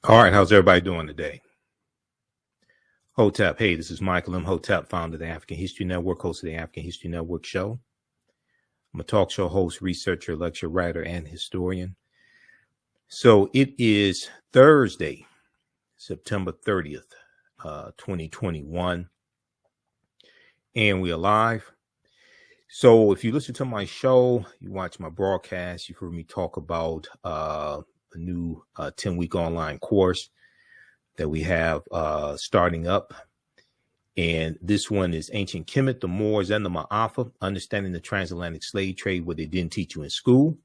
All right, how's everybody doing today? Hotep, hey, this is Michael Imhotep, founder of the African History Network, host of the African History Network show. I'm a talk show host, researcher, lecture writer, and historian. So it is Thursday, September 30th, 2021, and we are live. So if you listen to my show, you watch my broadcast, you've heard me talk about a new 10-week online course that we have starting up. And this one is Ancient Kemet, the Moors, and the Maafa, Understanding the Transatlantic Slave Trade, what they didn't teach you in school.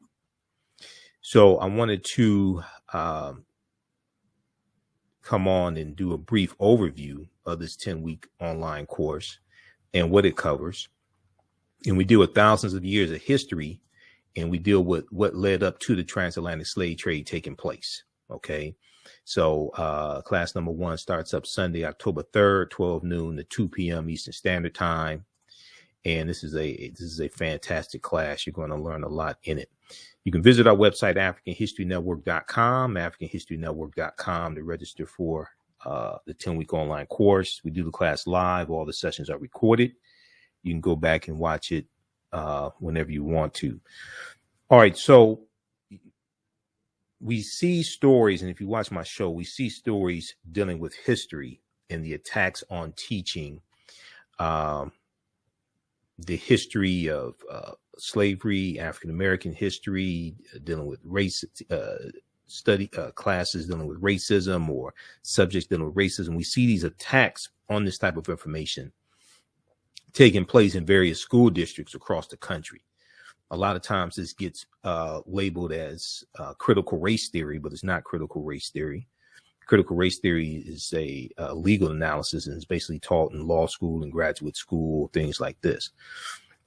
So I wanted to come on and do a brief overview of this 10-week online course and what it covers. And we deal with thousands of years of history, and we deal with what led up to the transatlantic slave trade taking place. Okay. So class number 1 starts up Sunday, October 3rd, 12 noon to 2 p.m. Eastern Standard Time. And this is a fantastic class. You're going to learn a lot in it. You can visit our website, AfricanHistoryNetwork.com, AfricanHistoryNetwork.com to register for the 10-week online course. We do the class live. All the sessions are recorded. You can go back and watch it whenever you want to. All right. So we see stories, and if you watch my show, we see stories dealing with history and the attacks on teaching the history of slavery, African-American history, dealing with race, study classes dealing with racism or subjects dealing with racism. We see these attacks on this type of information taking place in various school districts across the country. A lot of times this gets labeled as critical race theory, but it's not critical race theory. Critical race theory is a legal analysis and is basically taught in law school and graduate school, things like this.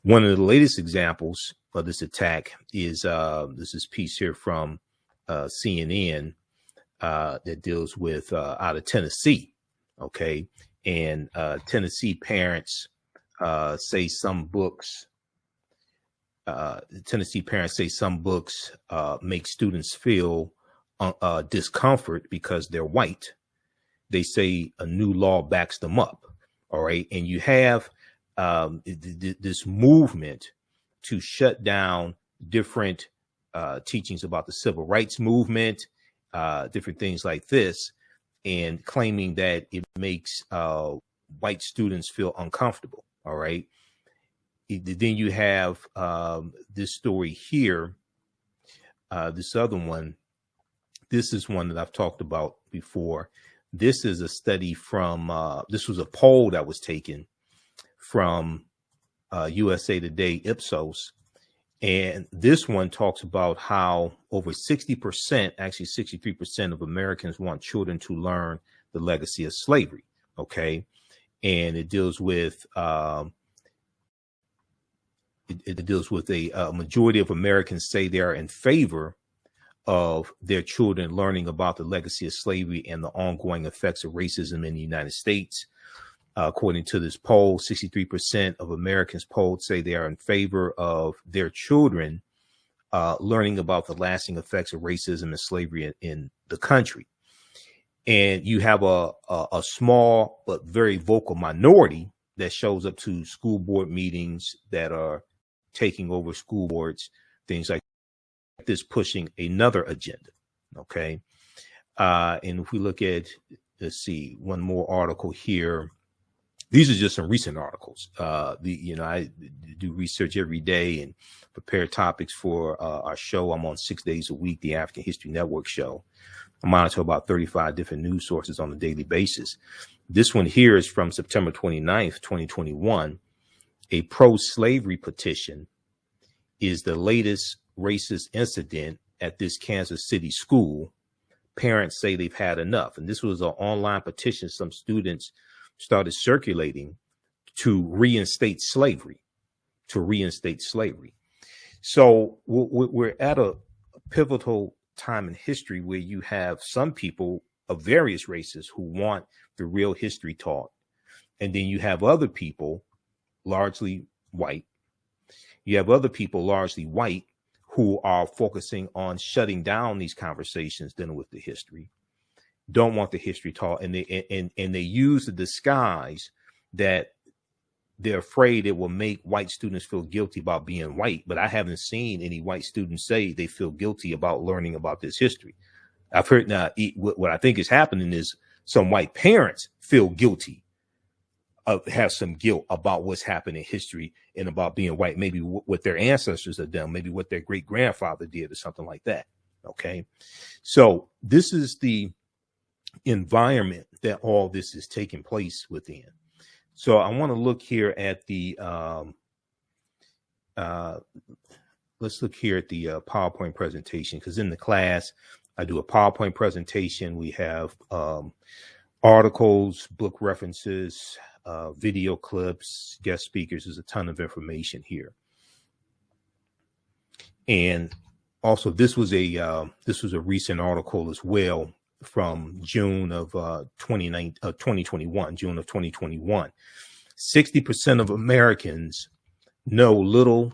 One of the latest examples of this attack is this piece here from CNN that deals with out of Tennessee. Okay. And Tennessee parents say some books make students feel discomfort because they're white. They say a new law backs them up. All right. And you have this movement to shut down different teachings about the civil rights movement, different things like this, and claiming that it makes white students feel uncomfortable. All right. Then you have this story here, this other one. This is one that I've talked about before. This is a study from, this was a poll that was taken from USA Today Ipsos. And this one talks about how over 60%, actually 63% of Americans want children to learn the legacy of slavery. Okay. And it deals with a majority of Americans say they are in favor of their children learning about the legacy of slavery and the ongoing effects of racism in the United States. According to this poll, 63% of Americans polled say they are in favor of their children learning about the lasting effects of racism and slavery in the country. And you have a small but very vocal minority that shows up to school board meetings that are taking over school boards, things like this, pushing another agenda. Okay. And if we look at, let's see, one more article here. These are just some recent articles. I do research every day and prepare topics for our show. I'm on 6 days a week, the African History Network show. I monitor about 35 different news sources on a daily basis. This one here is from September 29th, 2021. A pro-slavery petition is the latest racist incident at this Kansas City school. Parents say they've had enough. And this was an online petition some students started circulating to reinstate slavery. So we're at a pivotal time in history where you have some people of various races who want the real history taught. And then you have other people, largely white. You have other people, largely white, who are focusing on shutting down these conversations dealing with the history. don't want the history taught, and they use the disguise that they're afraid it will make white students feel guilty about being white. But I haven't seen any white students say they feel guilty about learning about this history. I've heard now what I think is happening is some white parents feel guilty, have some guilt about what's happened in history and about being white, maybe what their ancestors have done, maybe what their great grandfather did or something like that. Okay. So this is the environment that all this is taking place within. So I want to look here at the let's look here at the PowerPoint presentation, because in the class I do a PowerPoint presentation. We have articles, book references, video clips, guest speakers. There's a ton of information here. And also this was a recent article as well from June of 2021, June of 2021. 60% of Americans know little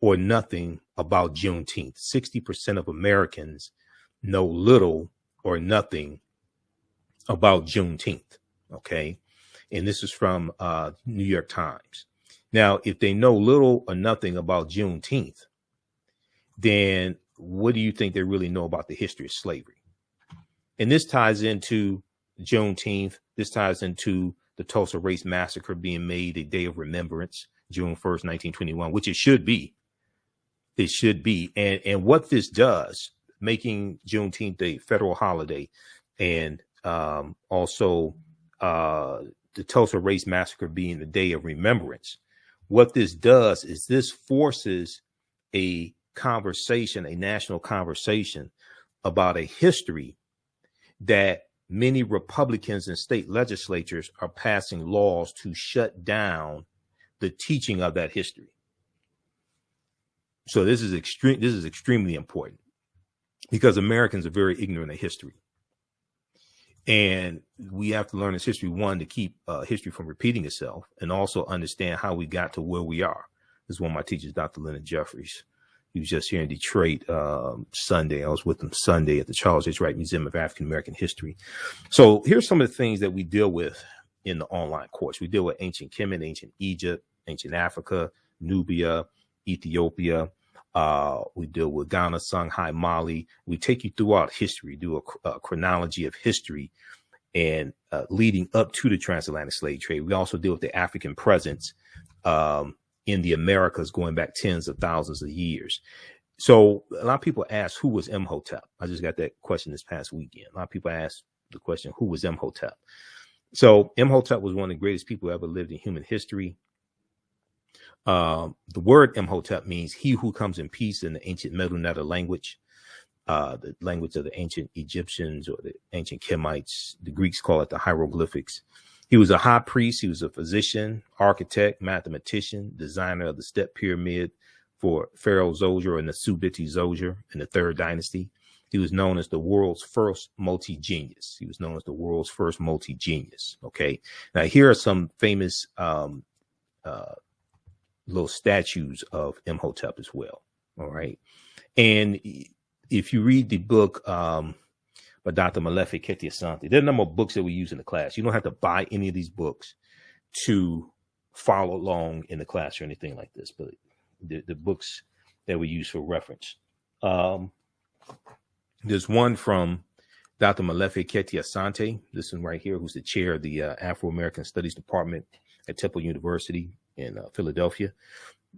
or nothing about Juneteenth. 60% of Americans know little or nothing about Juneteenth. Okay. And this is from New York Times. Now, if they know little or nothing about Juneteenth, then what do you think they really know about the history of slavery? And this ties into Juneteenth. This ties into the Tulsa Race Massacre being made a day of remembrance, June 1st, 1921, which it should be. It should be. And what this does, making Juneteenth a federal holiday, and also the Tulsa Race Massacre being a day of remembrance, what this does is this forces a conversation, a national conversation about a history that many Republicans and state legislatures are passing laws to shut down the teaching of that history. So this is extremely important, because Americans are very ignorant of history. And we have to learn this history, one, to keep history from repeating itself, and also understand how we got to where we are. This is one of my teachers, Dr. Leonard Jeffries. He was just here in Detroit Sunday. I was with him Sunday at the Charles H. Wright Museum of African American History. So here's some of the things that we deal with in the online course. We deal with ancient Kemet, ancient Egypt, ancient Africa, Nubia, Ethiopia. We deal with Ghana, Songhai, Mali. We take you throughout history, do a chronology of history and leading up to the transatlantic slave trade. We also deal with the African presence in the Americas going back tens of thousands of years. So a lot of people ask, who was Imhotep? I just got that question this past weekend. A lot of people ask the question, who was Imhotep? So Imhotep was one of the greatest people who ever lived in human history. The word Imhotep means he who comes in peace in the ancient Middle Netta language, the language of the ancient Egyptians or the ancient Kemites. The Greeks call it the hieroglyphics. He was a high priest. He was a physician, architect, mathematician, designer of the step pyramid for Pharaoh Zoser and the Subiti Zoser in the Third Dynasty. He was known as the world's first multi-genius. He was known as the world's first multi-genius. Okay. Now, here are some famous little statues of Imhotep as well. All right. And if you read the book by Dr. Malefi Ketiasante, there are a number of books that we use in the class. You don't have to buy any of these books to follow along in the class or anything like this, but the books that we use for reference. There's one from Dr. Malefi Ketiasante, this one right here, who's the chair of the Afro-American Studies Department at Temple University in Philadelphia.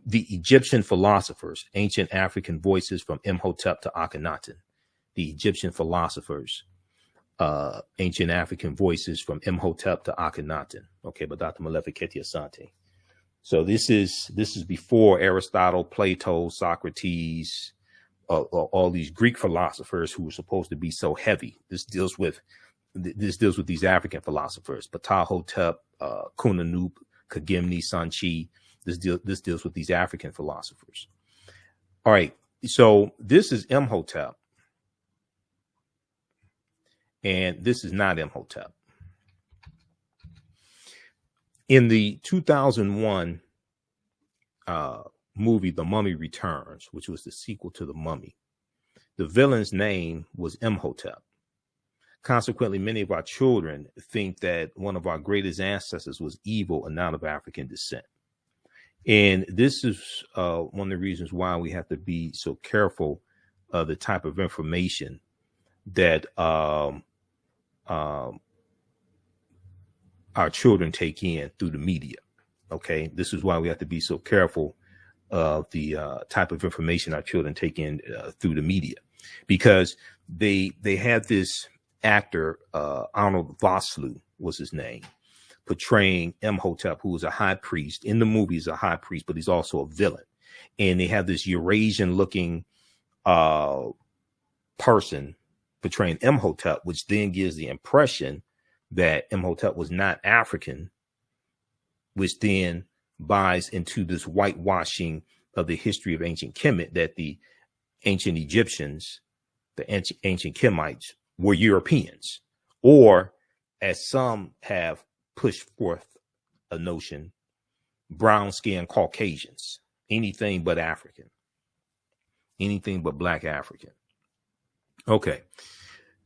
The Egyptian philosophers, ancient African voices from Imhotep to Akhenaten. The Egyptian philosophers, ancient African voices from Imhotep to Akhenaten. Okay, by Dr. Malefi Ketiasante. So this is before Aristotle, Plato, Socrates, all these Greek philosophers who were supposed to be so heavy. This deals with these African philosophers, Ptahhotep, Kunanub, Kagimni, Sanchi. This deals with these African philosophers. All right, so this is Imhotep, and this is not Imhotep. In the 2001 movie, The Mummy Returns, which was the sequel to The Mummy, the villain's name was Imhotep. Consequently, many of our children think that one of our greatest ancestors was evil and not of African descent. And this is one of the reasons why we have to be so careful of the type of information that our children take in through the media. Okay, this is why we have to be so careful of the type of information our children take in through the media, because they had this actor, Arnold Vosloo was his name, portraying Imhotep, who was a high priest. In the movie, he's a high priest, but he's also a villain. And they have this Eurasian-looking person portraying Imhotep, which then gives the impression that Imhotep was not African, which then buys into this whitewashing of the history of ancient Kemet, that the ancient Egyptians, the ancient Kemites, were Europeans, or, as some have pushed forth a notion, brown-skinned Caucasians, anything but African, anything but Black African. Okay,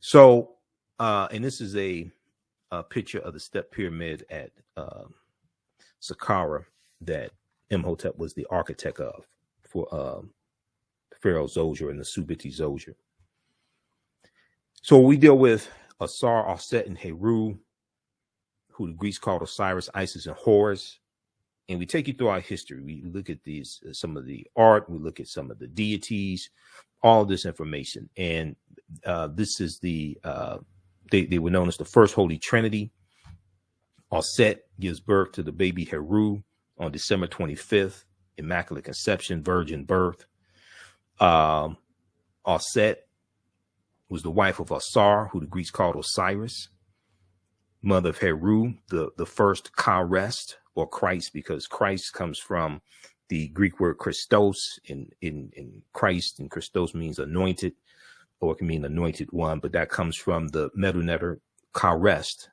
so and this is a picture of the step pyramid at Saqqara that Imhotep was the architect of for Pharaoh Zoser and the Subiti Zoser. So we deal with Asar, Aset, and Heru, who the Greeks called Osiris, Isis, and Horus. And we take you through our history. We look at these, some of the art, we look at some of the deities, all this information. And this is the, they were known as the first Holy Trinity. Aset gives birth to the baby Heru on December 25th, Immaculate Conception, virgin birth. Aset was the wife of Asar, who the Greeks called Osiris, mother of Heru, the first Christ, or Christ, because Christ comes from the Greek word Christos, in Christ, and Christos means anointed, or it can mean anointed one, but that comes from the Medu Neter Ka-rest,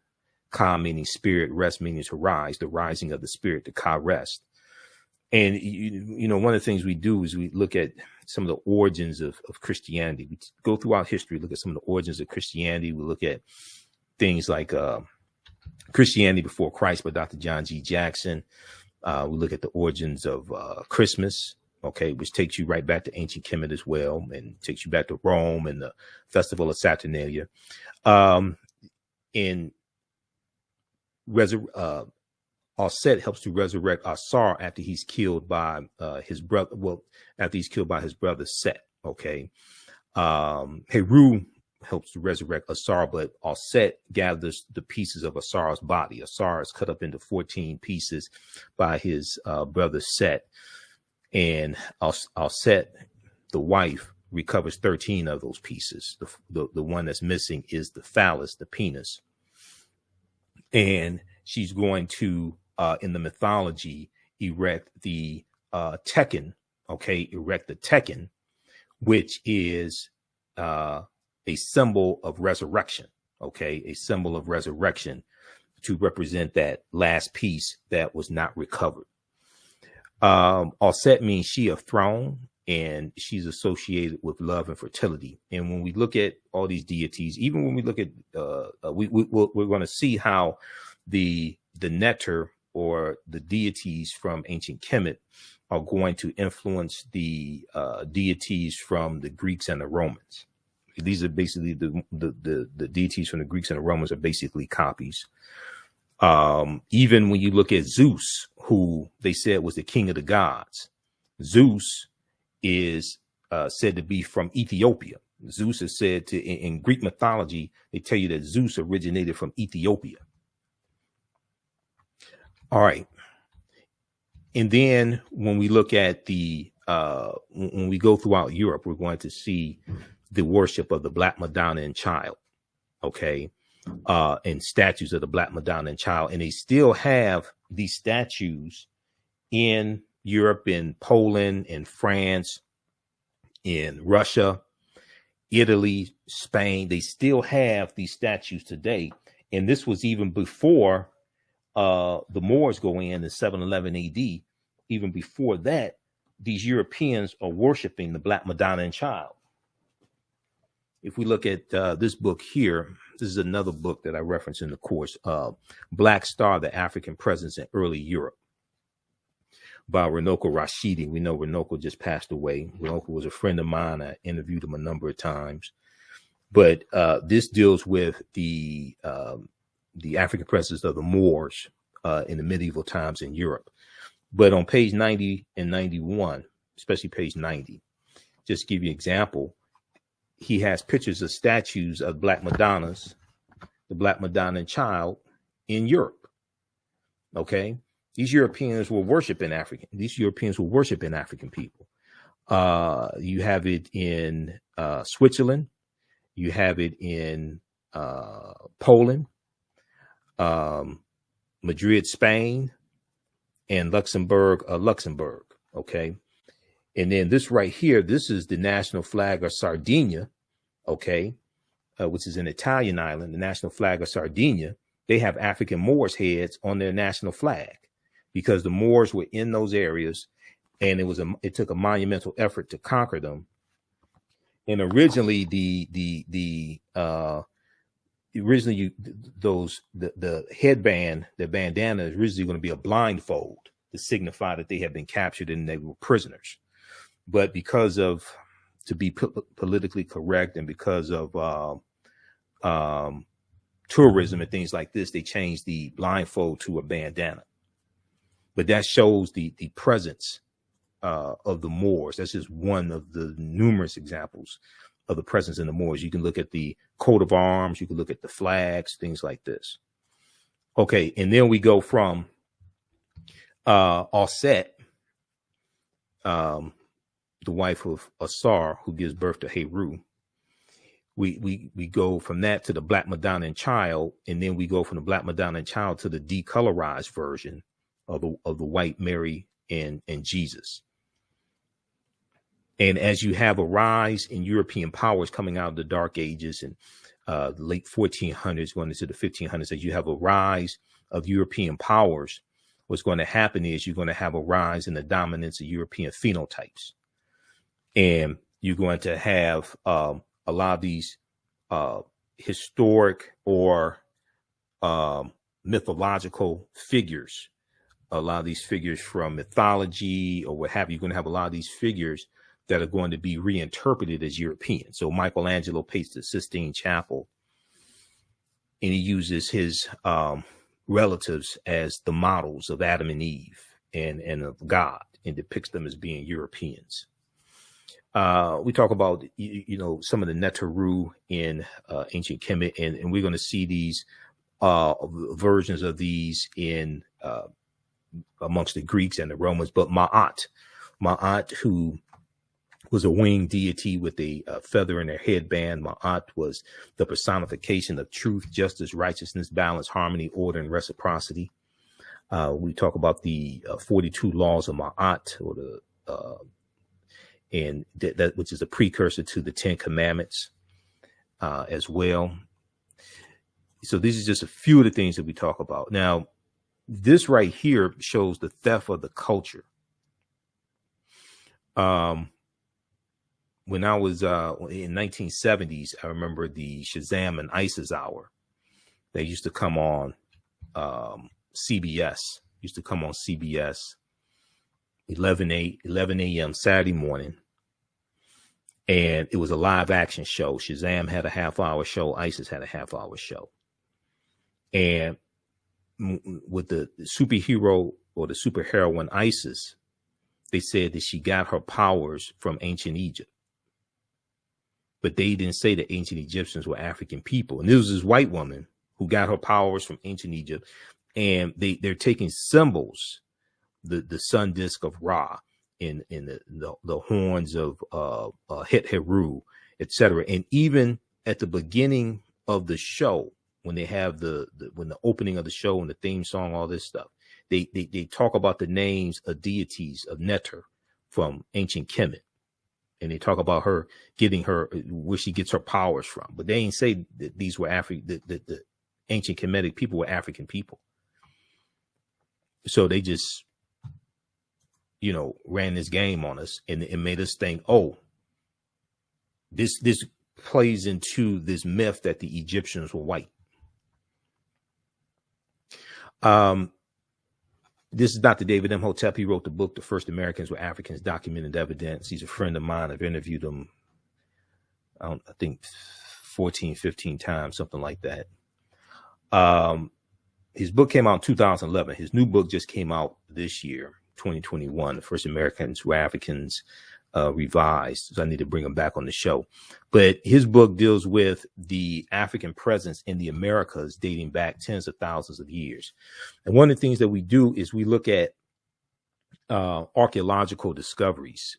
Ka meaning spirit, rest meaning to rise, the rising of the spirit, the Ka-rest. And, you know, one of the things we do is we look at some of the origins of Christianity. We go throughout history, look at some of the origins of Christianity. We look at things like Christianity Before Christ by Dr. John G. Jackson. We look at the origins of Christmas, okay, which takes you right back to ancient Kemet as well, and takes you back to Rome and the festival of Saturnalia. Aset helps to resurrect Asar after he's killed by his brother. Well, after he's killed by his brother Set. Okay, Heru helps to resurrect Asar, but Aset gathers the pieces of Asar's body. Asar is cut up into 14 pieces by his brother Set, and Aset, the wife, recovers 13 of those pieces. The one that's missing is the phallus, the penis, and she's going to, in the mythology, erect the Tekken, okay, erect the Tekken, which is a symbol of resurrection, okay, a symbol of resurrection to represent that last piece that was not recovered. Aset means she of throne, and she's associated with love and fertility. And when we look at all these deities, even when we look at, we're going to see how the Neter, or the deities from ancient Kemet, are going to influence the deities from the Greeks and the Romans. These are basically the deities from the Greeks and the Romans are basically copies. Even when you look at Zeus, who they said was the king of the gods, Zeus is said to be from Ethiopia. Zeus is said to, in Greek mythology, they tell you that Zeus originated from Ethiopia. All right. And then when we look at when we go throughout Europe, we're going to see the worship of the Black Madonna and Child, okay, and statues of the Black Madonna and Child. And they still have these statues in Europe, in Poland, in France, in Russia, Italy, Spain. They still have these statues today. And this was even before the Moors go in 711 AD. Even before that, these Europeans are worshiping the Black Madonna and Child. If we look at this book here, this is another book that I reference in the course, Black Star, The African Presence in Early Europe, by Runoko Rashidi. We know Runoko just passed away. Runoko was a friend of mine. I interviewed him a number of times. But this deals with the African presence of the Moors in the medieval times in Europe. But on page 90 and 91, especially page 90, just to give you an example, he has pictures of statues of Black Madonnas, the Black Madonna and Child in Europe. Okay. These Europeans were worshiping African. These Europeans were worshiping African people. You have it in Switzerland. You have it in Poland, Madrid, Spain, and Luxembourg, Luxembourg. Okay. And then this right here, this is the national flag of Sardinia. Okay. Which is an Italian island, the national flag of Sardinia. They have African Moors heads on their national flag because the Moors were in those areas, and it took a monumental effort to conquer them. And originally the headband, the bandana is originally going to be a blindfold to signify that they had been captured and they were prisoners. But because of, to be politically correct, and because of tourism and things like this, they changed the blindfold to a bandana. But that shows the presence of the Moors. That's just one of the numerous examples of the presence in the Moors. You can look at the coat of arms, you can look at the flags, things like this. Okay, and then we go from Auset, the wife of Asar, who gives birth to Heru. We go from that to the Black Madonna and Child, and then we go from the Black Madonna and Child to the decolorized version of the white Mary and Jesus. And as you have a rise in European powers coming out of the Dark Ages and the late 1400s going into the 1500s, as you have a rise of European powers, what's going to happen is you're going to have a rise in the dominance of European phenotypes. And you're going to have a lot of these historic or mythological figures, a lot of these figures from mythology or what have you. You're going to have a lot of these figures that are going to be reinterpreted as European. So Michelangelo paints the Sistine Chapel, and he uses his relatives as the models of Adam and Eve and of God, and depicts them as being Europeans. We talk about, some of the Neteru in ancient Kemet, and we're going to see these versions of these in amongst the Greeks and the Romans. But Ma'at, who was a winged deity with a feather in their headband. Ma'at was the personification of truth, justice, righteousness, balance, harmony, order, and reciprocity. We talk about the 42 laws of Ma'at, or and that which is a precursor to the 10 Commandments as well. So these are just a few of the things that we talk about. Now, this right here shows the theft of the culture. When I was in 1970s, I remember the Shazam and ISIS hour. They used to come on CBS. Used to come on CBS 11 a.m. Saturday morning. And it was a live action show. Shazam had a half-hour show. ISIS had a half-hour show. And with the superhero or the superheroine ISIS, they said that she got her powers from ancient Egypt. But they didn't say that ancient Egyptians were African people. And this was this white woman who got her powers from ancient Egypt. And they're taking symbols, the sun disk of Ra, in the horns of Het Heru, etc. And even at the beginning of the show, when they have when the opening of the show and the theme song, all this stuff, they talk about the names of deities of Neter from ancient Kemet. And they talk about her getting where she gets her powers from. But they ain't say that these were the ancient Kemetic people were African people. So they just, ran this game on us, and it made us think, oh, this plays into this myth that the Egyptians were white. This is Dr. David Imhotep. He wrote the book, The First Americans Were Africans, Documented Evidence. He's a friend of mine. I've interviewed him, I think 14, 15 times, something like that. His book came out in 2011. His new book just came out this year, 2021, The First Americans Were Africans, revised. So I need to bring him back on the show. But his book deals with the African presence in the Americas dating back tens of thousands of years. And one of the things that we do is we look at archaeological discoveries,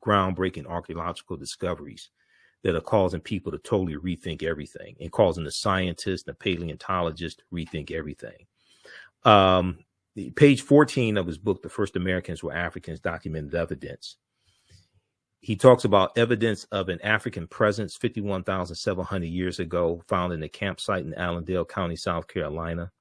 groundbreaking archaeological discoveries that are causing people to totally rethink everything and causing the scientists, the paleontologists to rethink everything. Page 14 of his book, The First Americans Were Africans, Documented Evidence. He talks about evidence of an African presence 51,700 years ago, found in a campsite in Allendale County, South Carolina,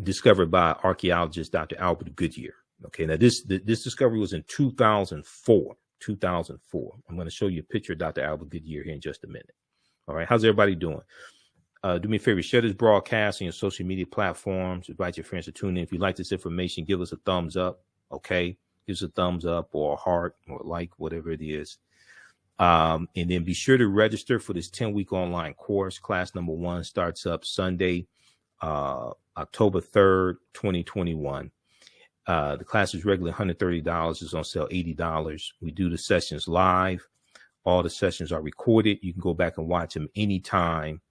discovered by archaeologist Dr. Albert Goodyear. Okay, now this discovery was in 2004. 2004. I'm going to show you a picture of Dr. Albert Goodyear here in just a minute. All right, how's everybody doing? Do me a favor, share this broadcast on your social media platforms. Invite your friends to tune in. If you like this information, give us a thumbs up. Okay. Give us a thumbs up or a heart or a like, whatever it is. And then be sure to register for this 10-week online course. Class number 1 starts up Sunday, October 3rd, 2021. The class is regularly $130. It's on sale $80. We do the sessions live. All the sessions are recorded. You can go back and watch them anytime.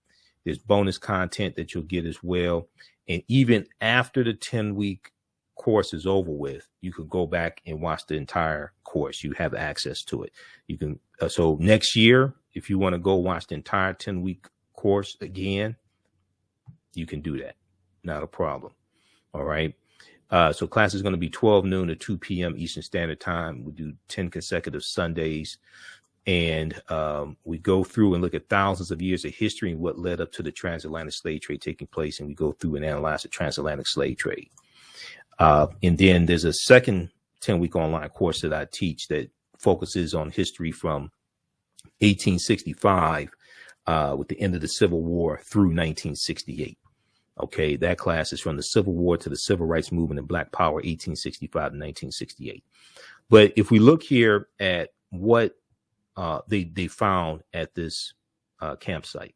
There's bonus content that you'll get as well. And even after the 10-week course is over with, you can go back and watch the entire course. You have access to it. You can so next year, if you want to go watch the entire 10-week course again, you can do that. Not a problem. All right. So class is going to be 12 noon to 2 p.m. Eastern Standard Time. We do 10 consecutive Sundays. And we go through and look at thousands of years of history and what led up to the transatlantic slave trade taking place. And we go through and analyze the transatlantic slave trade. And then there's a second 10-week online course that I teach that focuses on history from 1865 with the end of the Civil War through 1968. Okay, that class is from the Civil War to the Civil Rights Movement and Black Power, 1865 to 1968. But if we look here at what they found at this campsite,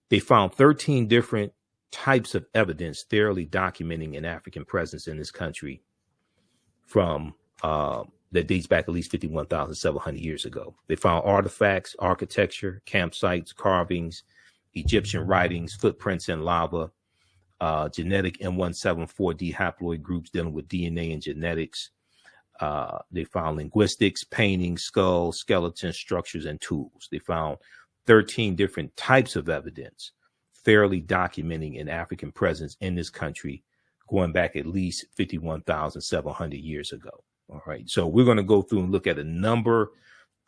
they found 13 different types of evidence thoroughly documenting an African presence in this country from that dates back at least 51,700 years ago. They found artifacts, architecture, campsites, carvings, Egyptian writings, footprints in lava, genetic M174D haploid groups dealing with DNA and genetics. They found linguistics, paintings, skulls, skeletons, structures, and tools. They found 13 different types of evidence thoroughly documenting an African presence in this country going back at least 51,700 years ago. All right. So we're going to go through and look at a number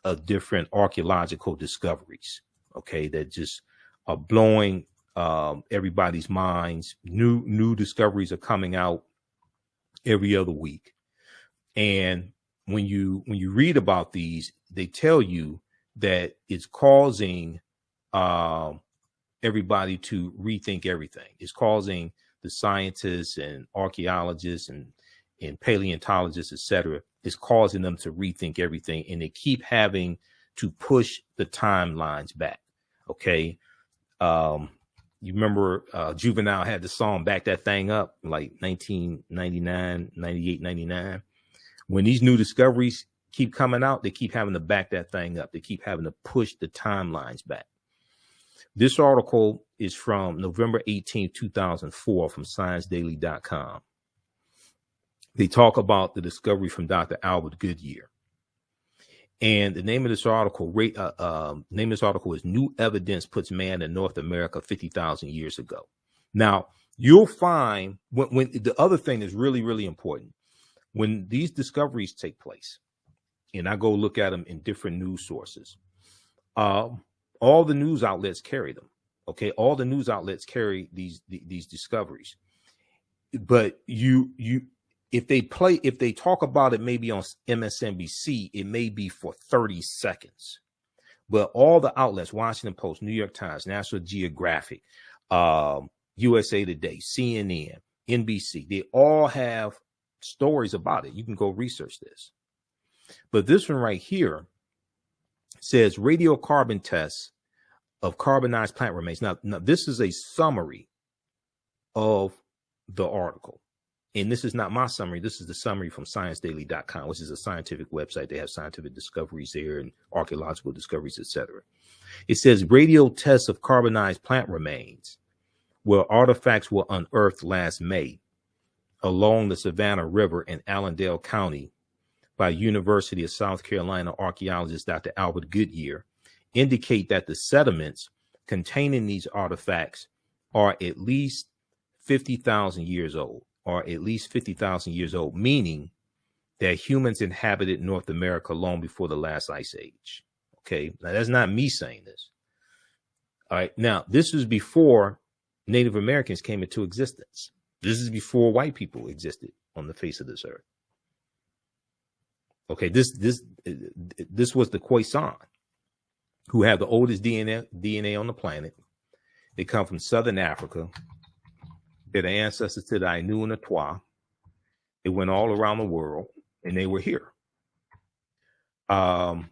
of different archaeological discoveries, okay, that just are blowing everybody's minds. New discoveries are coming out every other week. And when you read about these, they tell you that it's causing everybody to rethink everything. It's causing the scientists and archaeologists and paleontologists, et cetera, it's causing them to rethink everything. And they keep having to push the timelines back. Okay. You remember Juvenile had the song Back That Thing Up, like 1999, 98, 99. When these new discoveries keep coming out, they keep having to back that thing up. They keep having to push the timelines back. This article is from November 18, 2004 from ScienceDaily.com. They talk about the discovery from Dr. Albert Goodyear. And the name of this article, is New Evidence Puts Man in North America 50,000 Years Ago. Now, you'll find when the other thing is really, really important. When these discoveries take place, and I go look at them in different news sources, all the news outlets carry them. Okay, all the news outlets carry these discoveries. But if they talk about it maybe on MSNBC, it may be for 30 seconds. But all the outlets, Washington Post, New York Times, National Geographic, USA Today, CNN, NBC, they all have stories about it. You can go research this. But this one right here says radiocarbon tests of carbonized plant remains. Now, this is a summary of the article. And this is not my summary. This is the summary from ScienceDaily.com, which is a scientific website. They have scientific discoveries there and archaeological discoveries, etc. It says radio tests of carbonized plant remains, where artifacts were unearthed last May along the Savannah River in Allendale County by University of South Carolina archaeologist Dr. Albert Goodyear, indicate that the sediments containing these artifacts are at least 50,000 years old. Meaning that humans inhabited North America long before the last ice age. Okay, now that's not me saying this. All right, now this was before Native Americans came into existence. This is before white people existed on the face of this earth. Okay, this was the Khoisan, who have the oldest DNA on the planet. They come from Southern Africa. They're the ancestors to the Ainu and the Twa. They went all around the world, and they were here. So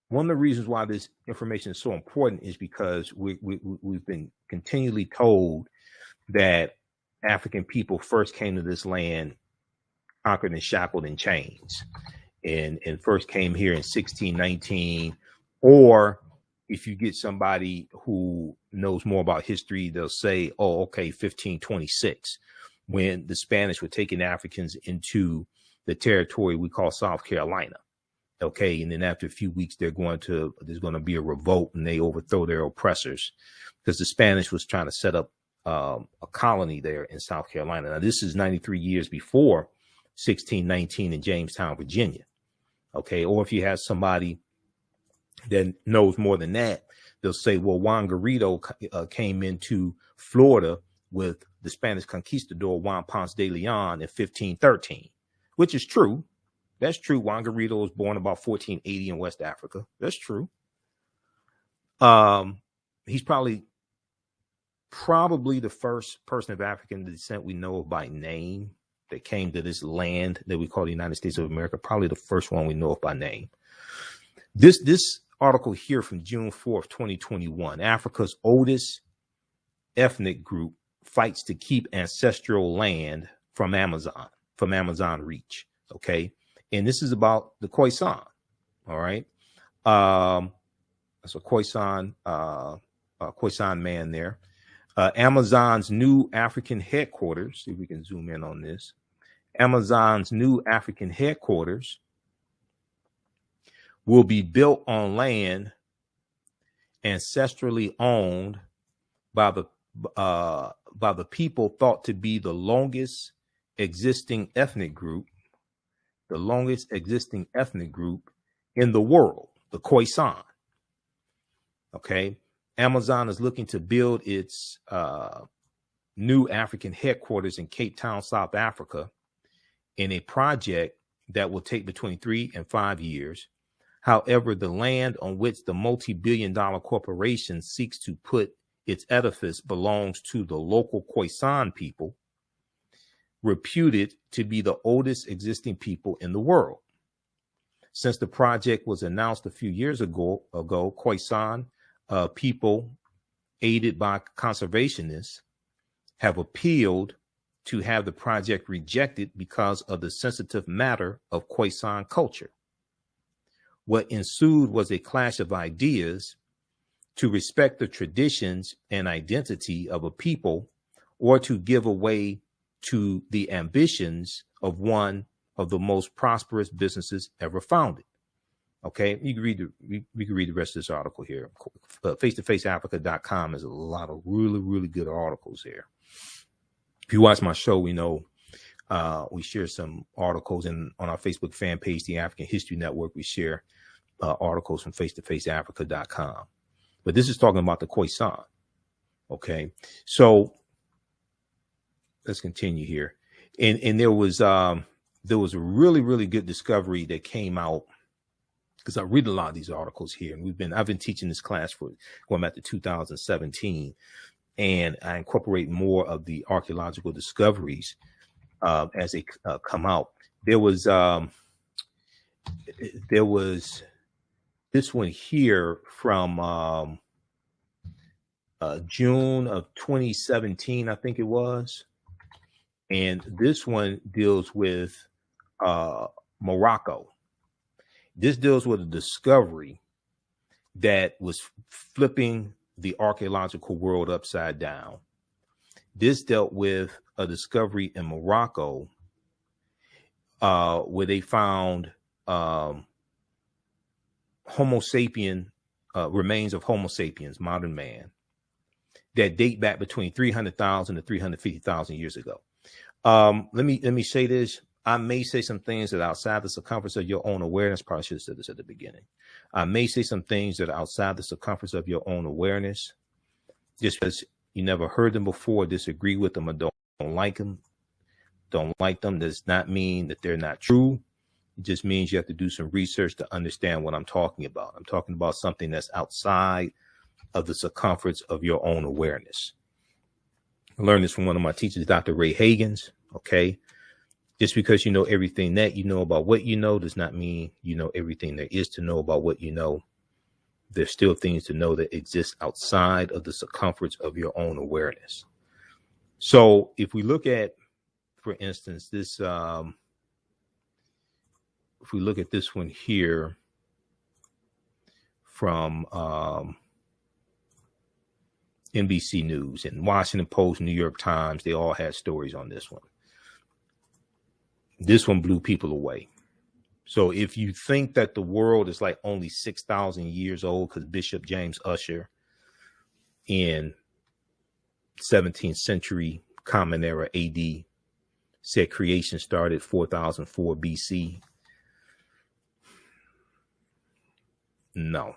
one of the reasons why this information is so important is because we've been continually told that African people first came to this land conquered and shackled in chains, and first came here in 1619, or if you get somebody who knows more about history, they'll say, oh, okay, 1526, when the Spanish were taking Africans into the territory we call South Carolina. Okay, and then after a few weeks, there's going to be a revolt, and they overthrow their oppressors because the Spanish was trying to set up a colony there in South Carolina. Now, this is 93 years before 1619 in Jamestown, Virginia. Okay, or if you have somebody that knows more than that, they'll say, well, Juan Garrido came into Florida with the Spanish conquistador Juan Ponce de Leon in 1513, which is true. That's true. Juan Garrido was born about 1480 in West Africa. That's true. He's probably the first person of African descent we know of by name that came to this land that we call the United States of America. Probably the first one we know of by name. This article here from June 4th, 2021, Africa's oldest ethnic group fights to keep ancestral land from Amazon reach. Okay. And this is about the Khoisan. All right. That's a Khoisan man there. Amazon's new African headquarters. See if we can zoom in on this. Amazon's new African headquarters will be built on land ancestrally owned by the people thought to be the longest existing ethnic group in the world, the Khoisan. Okay. Amazon is looking to build its new African headquarters in Cape Town, South Africa, in a project that will take between 3 and 5 years. However, the land on which the multi-billion-dollar corporation seeks to put its edifice belongs to the local Khoisan people, reputed to be the oldest existing people in the world. Since the project was announced a few years ago, Khoisan people, aided by conservationists, have appealed to have the project rejected because of the sensitive matter of Khoisan culture. What ensued was a clash of ideas to respect the traditions and identity of a people, or to give away to the ambitions of one of the most prosperous businesses ever founded. Okay, you can read the rest of this article here. Face-to-faceafrica.com has a lot of really, really good articles here. If you watch my show, we know we share some articles, and on our Facebook fan page, the African History Network, we share articles from face-to-faceafrica.com. But this is talking about the Khoisan. Okay, so let's continue here. And there was a really good discovery that came out, because I read a lot of these articles here, and I've been teaching this class for going back to 2017, and I incorporate more of the archaeological discoveries as they come out. There was this one here from June of 2017, I think it was. And this one deals with Morocco. This deals with a discovery that was flipping the archaeological world upside down. This dealt with a discovery in Morocco where they found Homo sapien, remains of Homo sapiens, modern man, that date back between 300,000 to 350,000 years ago. Let me say this. I may say some things that are outside the circumference of your own awareness. Probably should have said this at the beginning. I may say some things that are outside the circumference of your own awareness. Just because you never heard them before, disagree with them, or don't like them. Don't like them does not mean that they're not true. It just means you have to do some research to understand what I'm talking about. I'm talking about something that's outside of the circumference of your own awareness. I learned this from one of my teachers, Dr. Ray Hagins. Okay. Just because you know everything that you know about what you know does not mean you know everything there is to know about what you know. There's still things to know that exist outside of the circumference of your own awareness. So if we look at, for instance, this, if we look at this one here from NBC News and Washington Post, New York Times, they all had stories on this one. This one blew people away. So if you think that the world is like only 6,000 years old, because Bishop James Ussher in 17th century Common Era AD said creation started 4004 BC. No.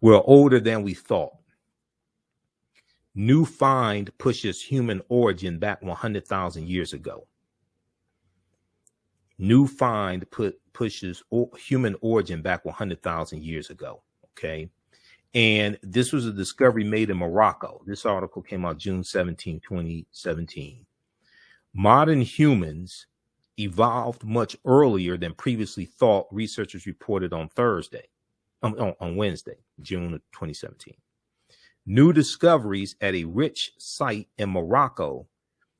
We're older than we thought. New find pushes human origin back 100,000 years ago. New find pushes human origin back 100,000 years ago. Okay. And this was a discovery made in Morocco. This article came out June 17, 2017. Modern humans evolved much earlier than previously thought, researchers reported on Wednesday, June of 2017. New discoveries at a rich site in Morocco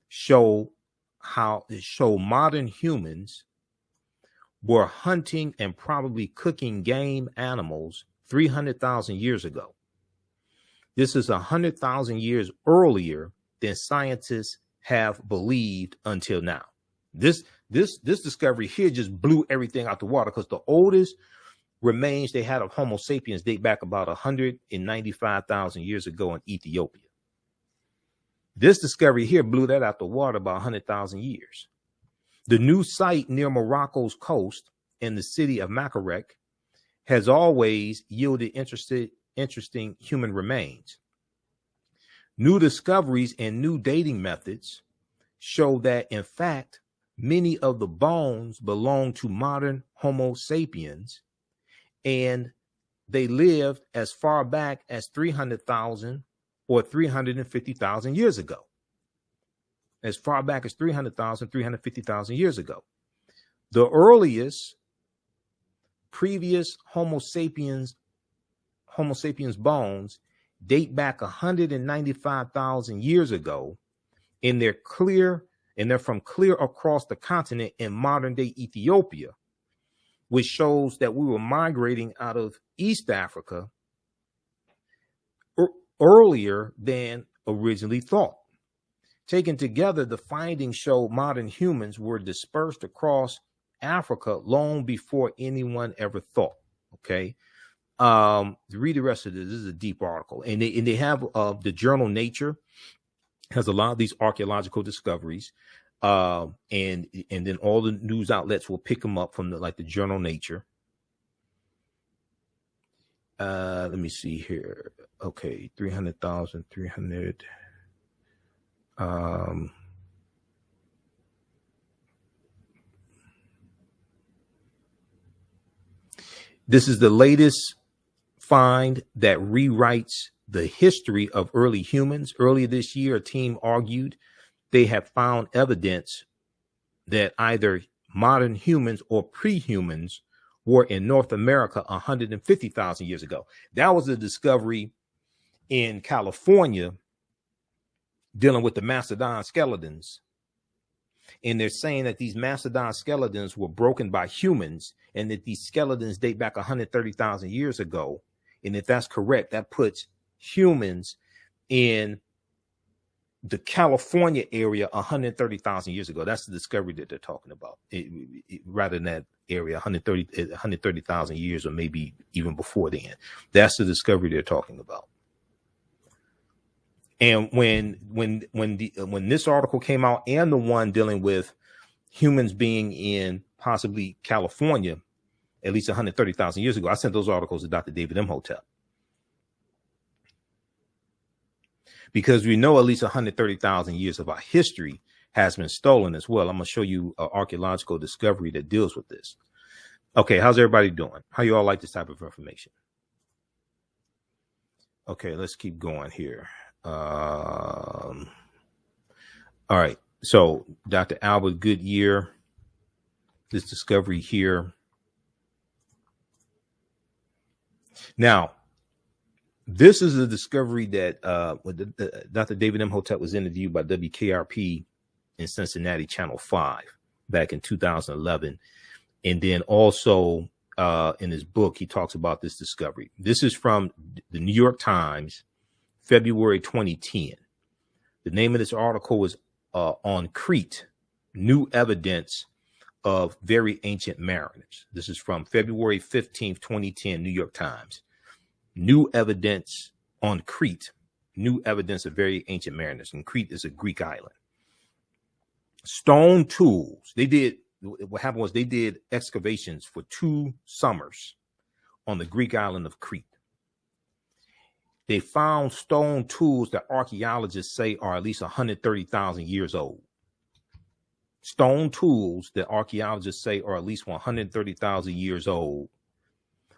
show modern humans were hunting and probably cooking game animals 300,000 years ago. This is 100,000 years earlier than scientists have believed until now. This discovery here just blew everything out the water, because the oldest remains they had of Homo sapiens date back about 195,000 years ago in Ethiopia. This discovery here blew that out the water by 100,000 years. The new site near Morocco's coast in the city of Makarek has always yielded interesting human remains. New discoveries and new dating methods show that, in fact, many of the bones belong to modern Homo sapiens, and they lived as far back as 300,000 or 350,000 years ago. As far back as 300,000, 350,000 years ago. The earliest previous Homo sapiens bones date back 195,000 years ago, and they're from clear across the continent in modern day Ethiopia, which shows that we were migrating out of East Africa earlier than originally thought. Taken together, the findings show modern humans were dispersed across Africa long before anyone ever thought. Okay. Read the rest of this. This is a deep article. And they have the journal Nature has a lot of these archaeological discoveries. And then all the news outlets will pick them up from the journal Nature. Let me see here. Okay. 300,000, 300. This is the latest find that rewrites the history of early humans. Earlier this year, a team argued they have found evidence that either modern humans or pre-humans were in North America 150,000 years ago. That was a discovery in California dealing with the mastodon skeletons. And they're saying that these mastodon skeletons were broken by humans and that these skeletons date back 130,000 years ago. And if that's correct, that puts humans in the California area 130,000 years ago. That's the discovery that they're talking about. Rather than that area 130,000 years, or maybe even before then. That's the discovery they're talking about. And when this article came out, and the one dealing with humans being in possibly California at least 130,000 years ago, I sent those articles to Dr. David Imhotep. Because we know at least 130,000 years of our history has been stolen as well. I'm going to show you an archaeological discovery that deals with this. Okay, how's everybody doing? How you all like this type of information? Okay, let's keep going here. All right, so Dr. Albert Goodyear, this discovery here. Now, this is a discovery that Dr. David Imhotep was interviewed by WKRP in Cincinnati, Channel 5, back in 2011. And then also in his book, he talks about this discovery. This is from the New York Times, February 2010. The name of this article was on Crete, New Evidence of Very Ancient Mariners. This is from February 15th, 2010, New York Times. New evidence on Crete, new evidence of very ancient mariners. And Crete is a Greek island. Stone tools. What happened was they did excavations for 2 summers on the Greek island of Crete. They found stone tools that archaeologists say are at least 130,000 years old. Stone tools that archaeologists say are at least 130,000 years old,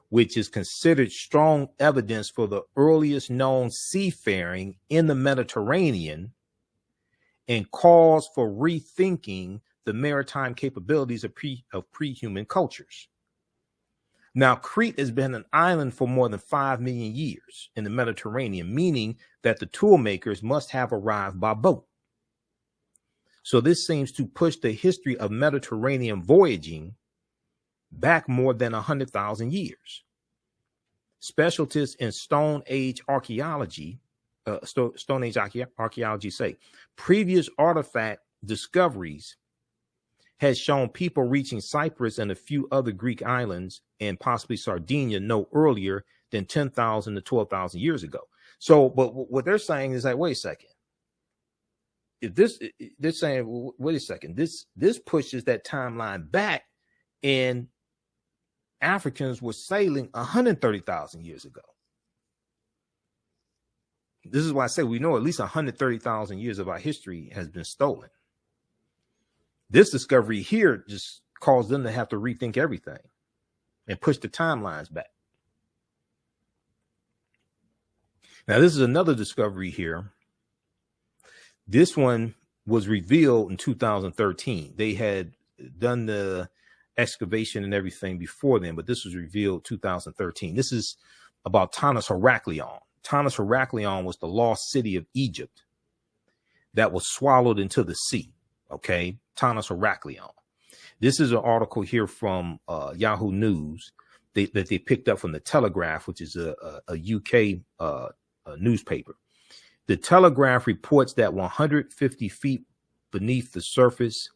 which is considered strong evidence for the earliest known seafaring in the Mediterranean and cause for rethinking the maritime capabilities of pre-human cultures. Now, Crete has been an island for more than 5 million years in the Mediterranean, meaning that the tool makers must have arrived by boat. So this seems to push the history of Mediterranean voyaging back more than 100,000 years. Specialists in Stone Age archaeology, say previous artifact discoveries has shown people reaching Cyprus and a few other Greek islands and possibly Sardinia no earlier than 10,000 to 12,000 years ago. So, but what they're saying is like, wait a second. If they're saying, wait a second, this pushes that timeline back, and Africans were sailing 130,000 years ago. This is why I say we know at least 130,000 years of our history has been stolen. This discovery here just caused them to have to rethink everything and push the timelines back. Now, this is another discovery here. This one was revealed in 2013. They had done the excavation and everything before then, but this was revealed 2013. This is about Tanis Heracleion. Tanis Heracleion was the lost city of Egypt that was swallowed into the sea. Okay, Tanis Heracleion. This is an article here from Yahoo News that they picked up from the Telegraph, which is a UK newspaper. The Telegraph reports that 150 feet beneath the surface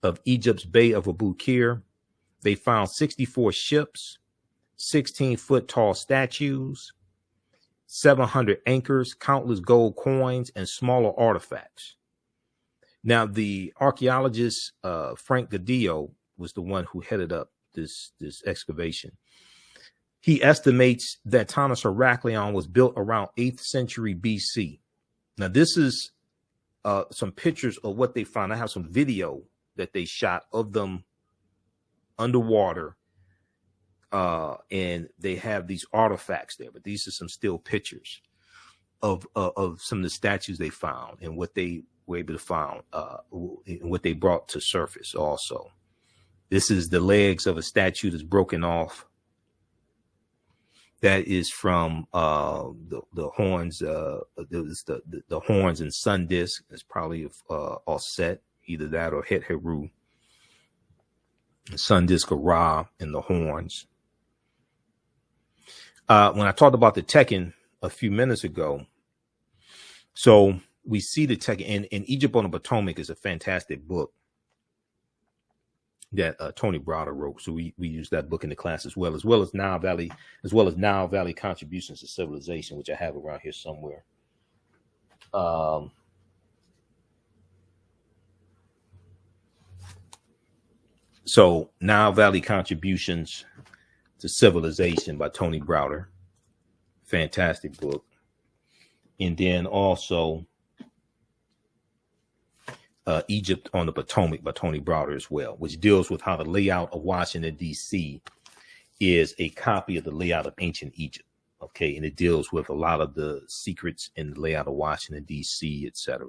of Egypt's Bay of Abu Qir, they found 64 ships, 16-foot tall statues, 700 anchors, countless gold coins, and smaller artifacts. Now, the archaeologist Frank Gadillo was the one who headed up this excavation. He estimates that Tanis Heracleion was built around 8th century BC. Now, this is some pictures of what they found. I have some video that they shot of them underwater, and they have these artifacts there. But these are some still pictures of some of the statues they found and what they were able to find, and what they brought to surface. Also, this is the legs of a statue that's broken off. That is from the horns. The horns and sun disk. It's probably offset, either that or Het Heru. Sun disk of Ra and the horns. When I talked about the Tekken a few minutes ago, so we see the Tekken in Egypt on the Potomac is a fantastic book that Tony Browder wrote. So we use that book in the class as well as Nile Valley Contributions to Civilization, which I have around here somewhere. So Nile Valley Contributions to Civilization by Tony Browder. Fantastic book. And then also Egypt on the Potomac by Tony Browder as well, which deals with how the layout of Washington, D.C. is a copy of the layout of ancient Egypt. Okay, and it deals with a lot of the secrets in the layout of Washington, D.C., etc.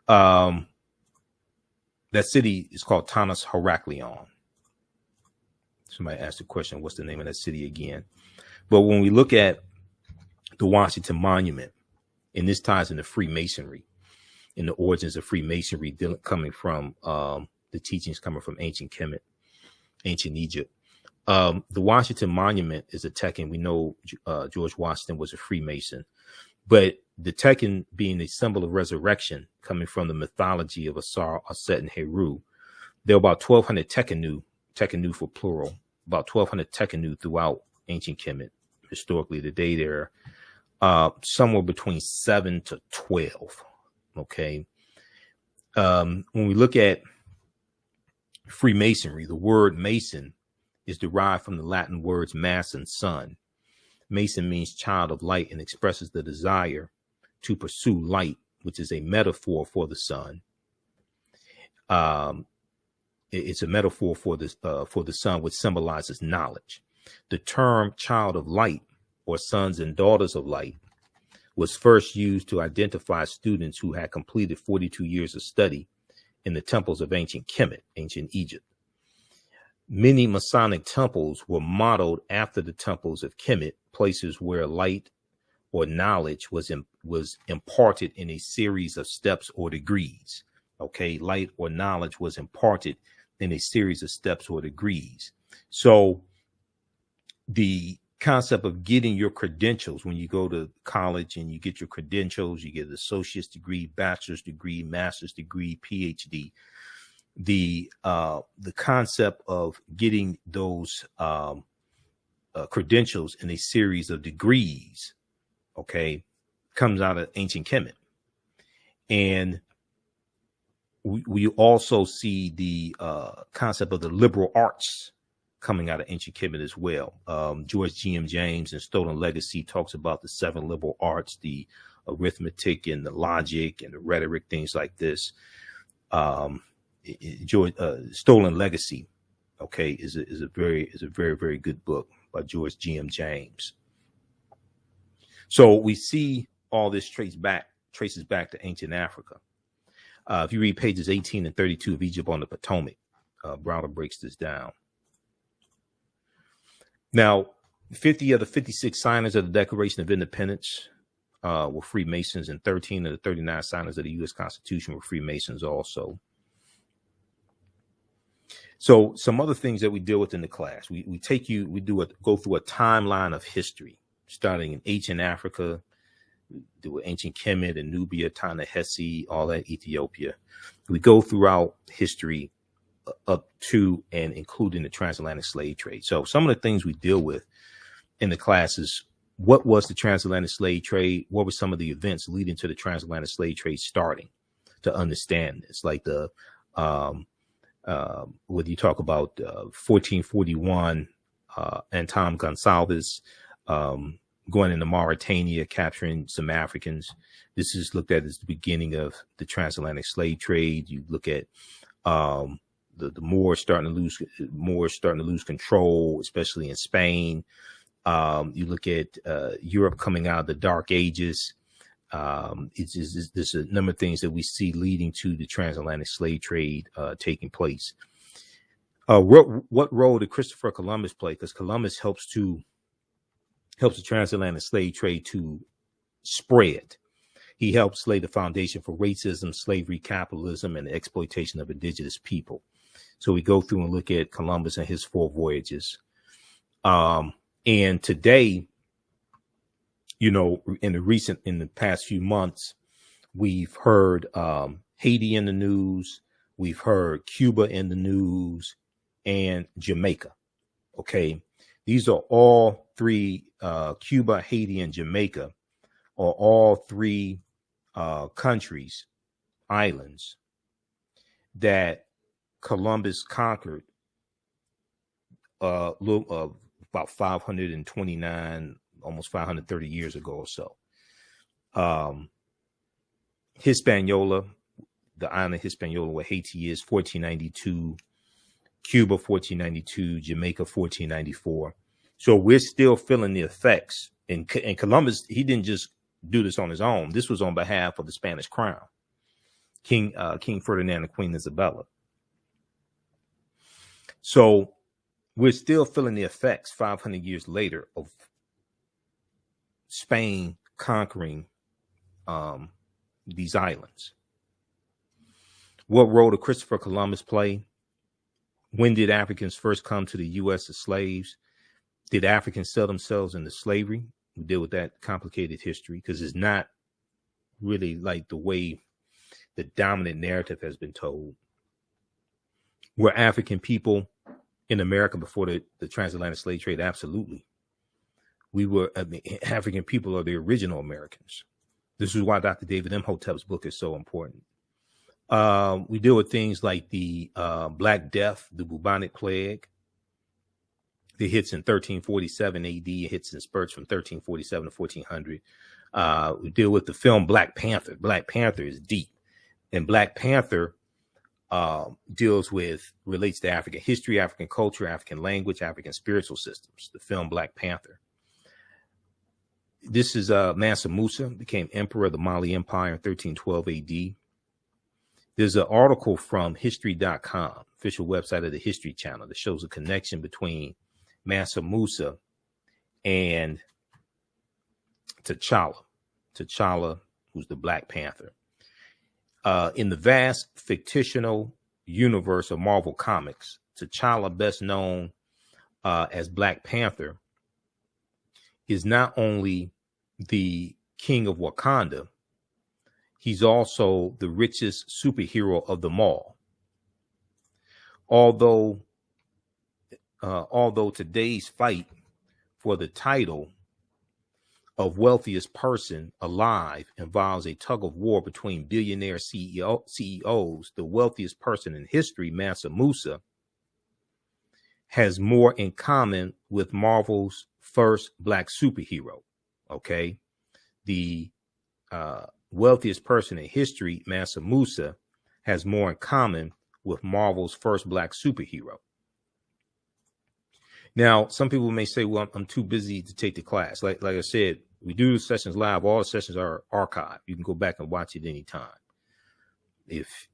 That city is called Tanis Heraklion. Somebody asked the question, what's the name of that city again? But when we look at the Washington Monument, and this ties into Freemasonry, in the origins of Freemasonry, coming from the teachings coming from ancient Kemet, ancient Egypt. The Washington Monument is a Tekken. We know George Washington was a Freemason, but the Tekken being a symbol of resurrection, coming from the mythology of Asar, Aset, and Heru, there are about 1,200 Tekkenu for plural, about 1,200 Tekkenu throughout ancient Kemet. Historically, today there are somewhere between 7 to 12. Okay. When we look at Freemasonry, the word Mason is derived from the Latin words mass and sun. Mason means child of light and expresses the desire to pursue light, which is a metaphor for the sun. It's a metaphor for the sun, which symbolizes knowledge. The term child of light, or sons and daughters of light, was first used to identify students who had completed 42 years of study in the temples of ancient Kemet, ancient Egypt. Many Masonic temples were modeled after the temples of Kemet, places where light or knowledge was imparted in a series of steps or degrees. Okay, light or knowledge was imparted in a series of steps or degrees. So the concept of getting your credentials, when you go to college and you get your credentials, you get an associate's degree, bachelor's degree, master's degree, PhD. The concept of getting those credentials in a series of degrees, okay, comes out of ancient Kemet. And we also see the concept of the liberal arts coming out of ancient Kemet as well. George G.M. James in Stolen Legacy talks about the 7 liberal arts, the arithmetic and the logic and the rhetoric, things like this. Stolen Legacy, okay, is a very, very good book by George G.M. James. So we see all this traces back to ancient Africa. If you read pages 18 and 32 of Egypt on the Potomac, Browder breaks this down. Now, 50 of the 56 signers of the Declaration of Independence were Freemasons, and 13 of the 39 signers of the U.S. Constitution were Freemasons also. So some other things that we deal with in the class, we go through a timeline of history, starting in ancient Africa, do ancient Kemet and Nubia, Ta-Nehesi, all that, Ethiopia. We go throughout history up to and including the transatlantic slave trade. So some of the things we deal with in the class is, what was the transatlantic slave trade? What were some of the events leading to the transatlantic slave trade starting, to understand this? Like whether you talk about 1441, Anton Gonsalves, going into Mauritania, capturing some Africans. This is looked at as the beginning of the transatlantic slave trade. You look at the Moors starting to lose control, especially in Spain. You look at Europe coming out of the Dark Ages. There's a number of things that we see leading to the transatlantic slave trade taking place. What role did Christopher Columbus play? Because Columbus helps the transatlantic slave trade to spread. He helps lay the foundation for racism, slavery, capitalism, and the exploitation of indigenous people. So we go through and look at Columbus and his 4 voyages. And today, you know, in the past few months, we've heard Haiti in the news, we've heard Cuba in the news, and Jamaica. Okay, these are all 3, Cuba, Haiti, and Jamaica are all 3 countries, islands that Columbus conquered about 529, almost 530 years ago or so. Hispaniola, the island Hispaniola, where Haiti is, 1492, Cuba, 1492, Jamaica, 1494. So we're still feeling the effects. And Columbus, he didn't just do this on his own. This was on behalf of the Spanish crown, King Ferdinand and Queen Isabella. So we're still feeling the effects 500 years later of Spain conquering these islands. What role did Christopher Columbus play? When did Africans first come to the U.S. as slaves? Did Africans sell themselves into slavery? We deal with that complicated history because it's not really like the way the dominant narrative has been told. Were African people in America before the transatlantic slave trade? Absolutely. African people are the original Americans. This is why Dr. David Imhotep's book is so important. We deal with things like the Black Death, the bubonic plague. It hits in 1347 AD. It hits in spurts from 1347 to 1400. We deal with the film Black Panther. Black Panther is deep. And Black Panther relates to African history, African culture, African language, African spiritual systems. The film Black Panther. This is Mansa Musa, became emperor of the Mali Empire in 1312 AD. There's an article from history.com, official website of the History Channel, that shows a connection between Mansa Musa and T'Challa. T'Challa, who's the Black Panther. In the vast fictional universe of Marvel Comics, T'Challa, best known as Black Panther, is not only the king of Wakanda, he's also the richest superhero of them all. Although today's fight for the title of wealthiest person alive involves a tug of war between billionaire CEOs, the wealthiest person in history, Mansa Musa, has more in common with Marvel's first Black superhero. Okay, the wealthiest person in history, Mansa Musa, has more in common with Marvel's first Black superhero. Now, some people may say, well, I'm too busy to take the class. Like I said, we do the sessions live. All the sessions are archived. You can go back and watch it anytime. If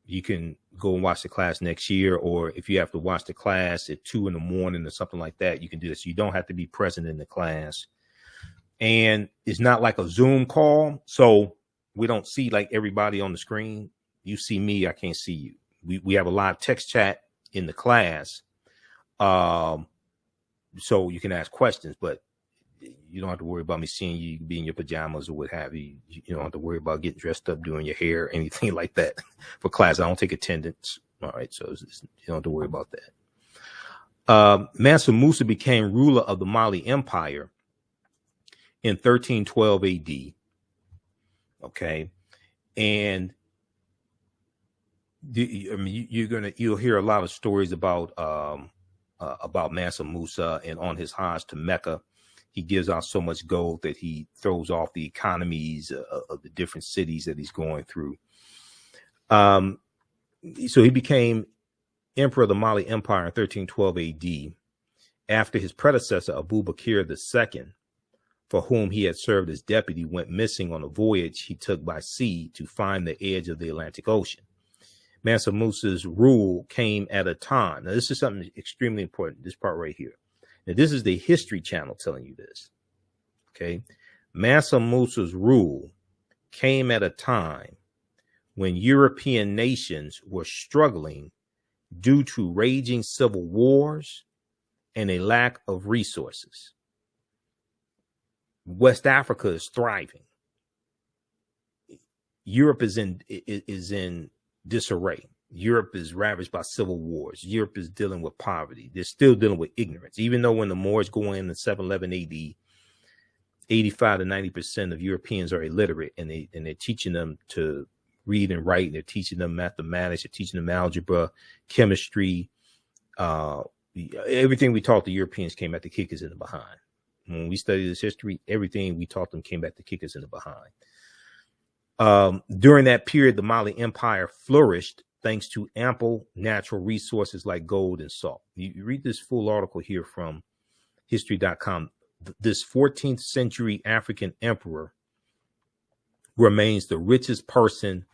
you can go and watch the class next year, or if you have to watch the class at 2 a.m. or something like that, you can do this. You don't have to be present in the class. And it's not like a Zoom call. So we don't see like everybody on the screen. You see me, I can't see you. We have a live text chat in the class. So you can ask questions, but you don't have to worry about me seeing you. You can be in your pajamas or what have you. You don't have to worry about getting dressed up, doing your hair, anything like that for class. I don't take attendance. All right. So you don't have to worry about that. Mansa Musa became ruler of the Mali Empire in 1312 AD. Okay. And you'll hear a lot of stories about Mansa Musa, and on his Hajj to Mecca, he gives out so much gold that he throws off the economies of the different cities that he's going through. So he became emperor of the Mali Empire in 1312 AD after his predecessor Abu Bakr II, for whom he had served as deputy, went missing on a voyage he took by sea to find the edge of the Atlantic Ocean. Mansa Musa's rule came at a time. Now, this is something extremely important, this part right here. Now, this is the History Channel telling you this. Okay. Mansa Musa's rule came at a time when European nations were struggling due to raging civil wars and a lack of resources. West Africa is thriving. Europe is in disarray. Europe is ravaged by civil wars. Europe is dealing with poverty. They're still dealing with ignorance. Even though when the Moors go in 711 AD, 85 to 90% of Europeans are illiterate, and they're teaching them to read and write, and they're teaching them mathematics, they're teaching them algebra, chemistry. Everything we taught the Europeans came back to kick us in the behind. When we study this history, everything we taught them came back to kick us in the behind. During that period, the Mali Empire flourished thanks to ample natural resources like gold and salt. You read this full article here from history.com. This 14th century African emperor remains the richest person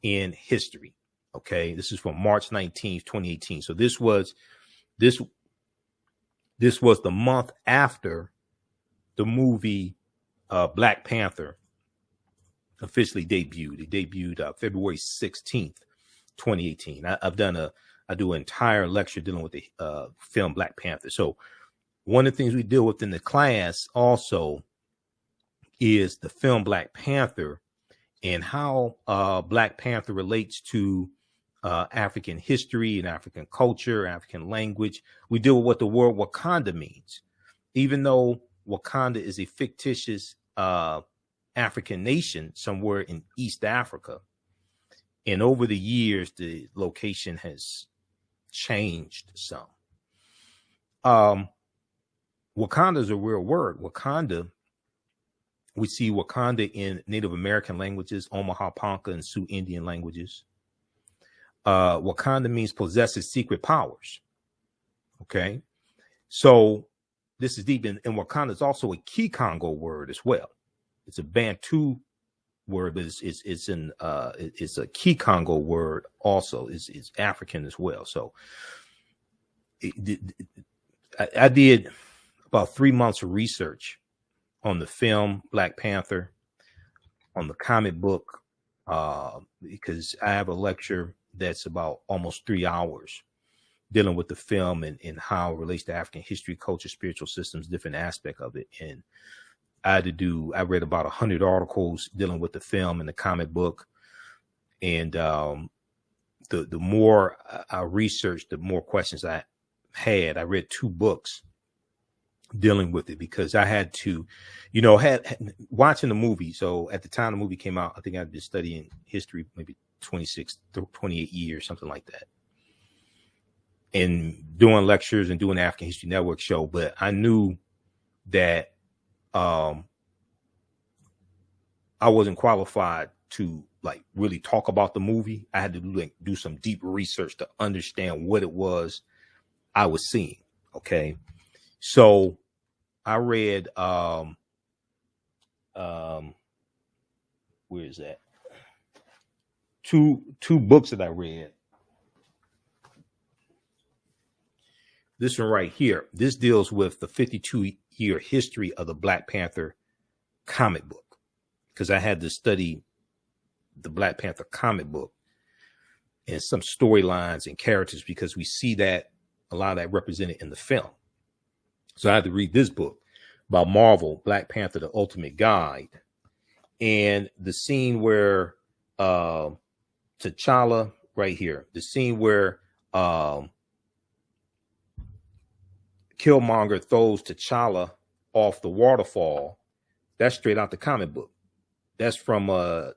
in history. Okay, this is from March 19th, 2018. So this was the month after the movie Black Panther officially debuted. It debuted February 16th, 2018. I do an entire lecture dealing with the film Black Panther. So one of the things we deal with in the class also is the film Black Panther and how Black Panther relates to African history and African culture, African language. We deal with what the word Wakanda means. Even though Wakanda is a fictitious African nation somewhere in East Africa, and over the years, the location has changed some. Wakanda is a real word. Wakanda, we see Wakanda in Native American languages, Omaha Ponca and Sioux Indian languages. Wakanda means possesses secret powers. Okay. So this is deep, and Wakanda is also a Kikongo word as well. It's a Bantu word, but it's a Kikongo word also. It's African as well. So I did about 3 months of research on the film Black Panther, on the comic book, because I have a lecture that's about almost 3 hours dealing with the film and how it relates to African history, culture, spiritual systems, different aspect of it. And I read about 100 articles dealing with the film and the comic book. And the more I researched, the more questions I had. I read 2 books dealing with it because I had to, had watching the movie. So at the time the movie came out, I think I'd been studying history, maybe 26, 28 years, something like that. And doing lectures and doing the African History Network show. But I knew that I wasn't qualified to really talk about the movie. I had to do some deep research to understand what it was I was seeing. Okay. So I read, where is that? Two books that I read. This one right here. This deals with the 52-year history of the Black Panther comic book, because I had to study the Black Panther comic book and some storylines and characters, because we see that a lot of that represented in the film. So I had to read this book by Marvel, Black Panther, The Ultimate Guide. And the scene where T'Challa, right here, the scene where Killmonger throws T'Challa off the waterfall, that's straight out the comic book. That's from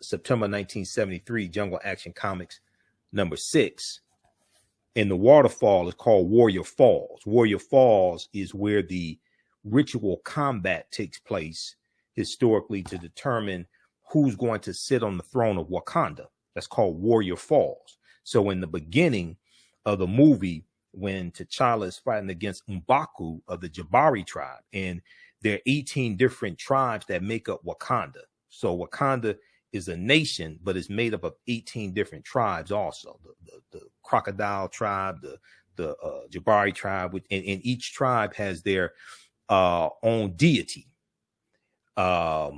September 1973, Jungle Action Comics #6. And the waterfall is called Warrior Falls. Warrior Falls is where the ritual combat takes place historically to determine who's going to sit on the throne of Wakanda. That's called Warrior Falls. So in the beginning of the movie, when T'Challa is fighting against M'Baku of the Jabari tribe, and there are 18 different tribes that make up Wakanda. So Wakanda is a nation, but it's made up of 18 different tribes also. The Crocodile tribe, the Jabari tribe, and each tribe has their own deity as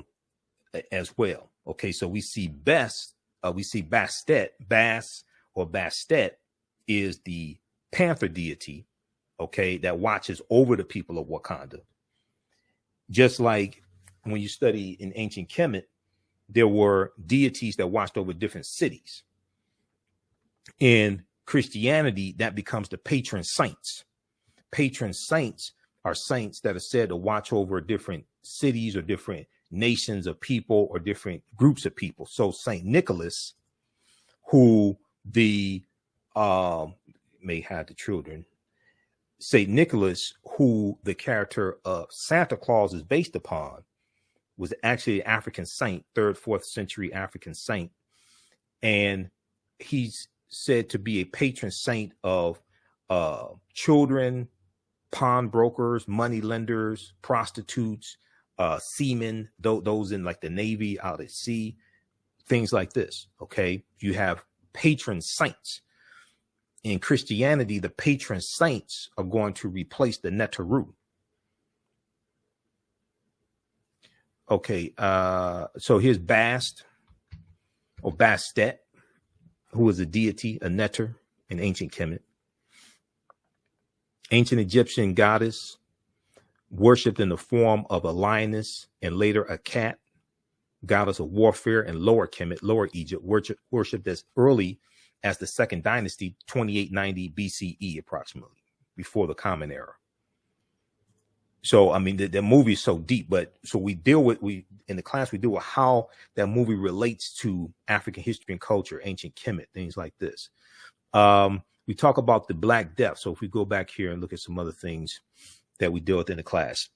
well. Okay, so we see Bastet. Bastet is the panther deity, okay, that watches over the people of Wakanda. Just like when you study in ancient Kemet, there were deities that watched over different cities. In Christianity, that becomes the patron saints. Patron saints are saints that are said to watch over different cities or different nations of people or different groups of people. So Saint Nicholas, who the may have the children, Saint Nicholas, who the character of Santa Claus is based upon, was actually an African saint, 3rd, 4th century African saint. And he's said to be a patron saint of children, pawnbrokers, money lenders, prostitutes, seamen, those in like the Navy, out at sea, things like this. Okay, you have patron saints. In Christianity, the patron saints are going to replace the Neteru. Okay, so here's Bast or Bastet, who is a deity, a Neter in ancient Kemet. Ancient Egyptian goddess, worshipped in the form of a lioness and later a cat, goddess of warfare in Lower Kemet, Lower Egypt, worshipped as early as the 2nd dynasty, 2890 BCE, approximately, before the Common Era. So, I mean, the movie is so deep, but so in the class, we deal with how that movie relates to African history and culture, ancient Kemet, things like this. We talk about the Black Death. So if we go back here and look at some other things that we deal with in the class,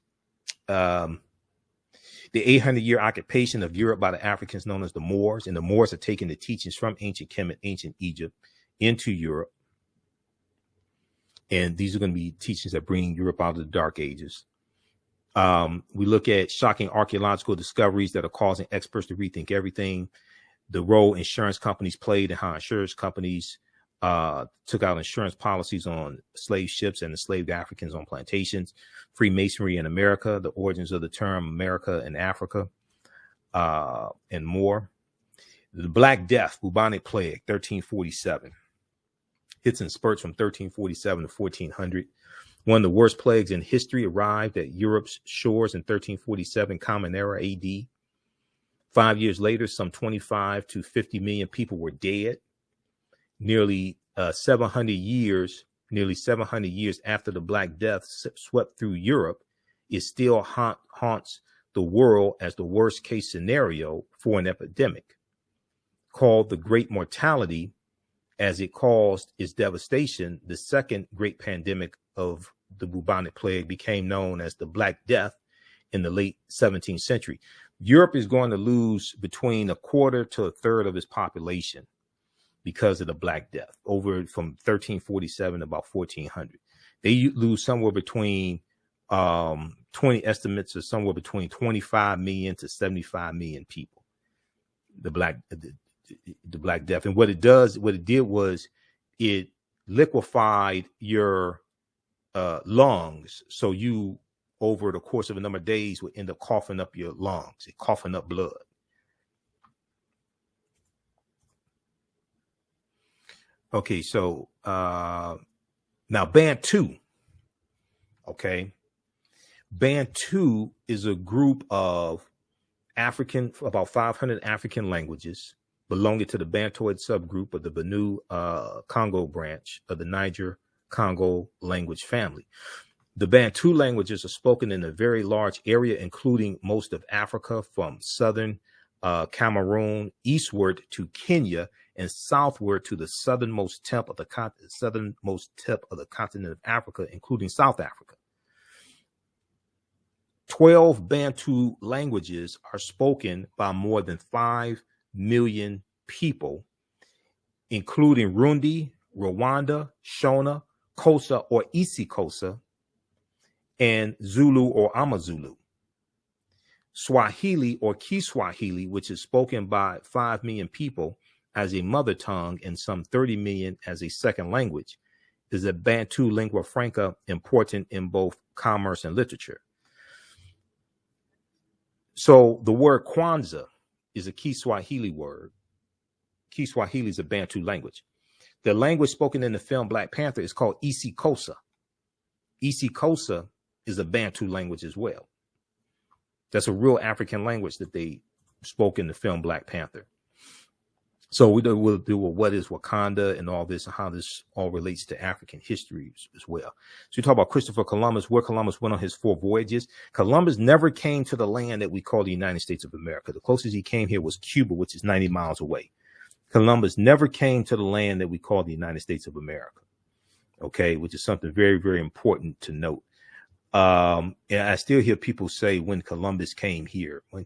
the 800-year occupation of Europe by the Africans known as the Moors, and the Moors are taking the teachings from ancient Kemet, ancient Egypt into Europe. And these are going to be teachings that bring Europe out of the Dark Ages. We look at shocking archaeological discoveries that are causing experts to rethink everything, the role insurance companies played, and how insurance companies took out insurance policies on slave ships and enslaved Africans on plantations, Freemasonry in America, the origins of the term America and Africa, and more. The Black Death, bubonic plague, 1347. Hits and spurts from 1347 to 1400. One of the worst plagues in history arrived at Europe's shores in 1347, Common Era AD. 5 years later, some 25 to 50 million people were dead. Nearly 700 years after the Black Death swept through Europe, it still haunts the world as the worst case scenario for an epidemic. Called the Great Mortality, as it caused its devastation, the second great pandemic of the bubonic plague became known as the Black Death in the late 17th century. Europe is going to lose between a quarter to a third of its population because of the Black Death, over from 1347 to about 1400. They lose somewhere between 20 estimates of somewhere between 25 million to 75 million people. The Black Death. And what it did was it liquefied your lungs. So you, over the course of a number of days, would end up coughing up your lungs, coughing up blood. Okay, so now Bantu. Okay. Bantu is a group of about 500 African languages belonging to the Bantoid subgroup of the Benue Congo branch of the Niger-Congo language family. The Bantu languages are spoken in a very large area, including most of Africa, from southern Cameroon eastward to Kenya and southward to the southernmost tip of the continent of Africa, including South Africa. 12 Bantu languages are spoken by more than 5 million people, including Rundi, Rwanda, Shona, Kosa or Isikosa, and Zulu or Amazulu. Swahili or Kiswahili, which is spoken by 5 million people as a mother tongue and some 30 million as a second language, is a Bantu lingua franca important in both commerce and literature. So the word Kwanzaa is a Kiswahili word. Kiswahili is a Bantu language. The language spoken in the film Black Panther is called Isikosa. Isikosa is a Bantu language as well. That's a real African language that they spoke in the film Black Panther. So we'll do what is Wakanda and all this and how this all relates to African history as well. So you talk about Christopher Columbus, where Columbus went on his 4 voyages. Columbus never came to the land that we call the United States of America. The closest he came here was Cuba, which is 90 miles away. Columbus never came to the land that we call the United States of America. Okay, which is something very, very important to note. And I still hear people say when Columbus came here, and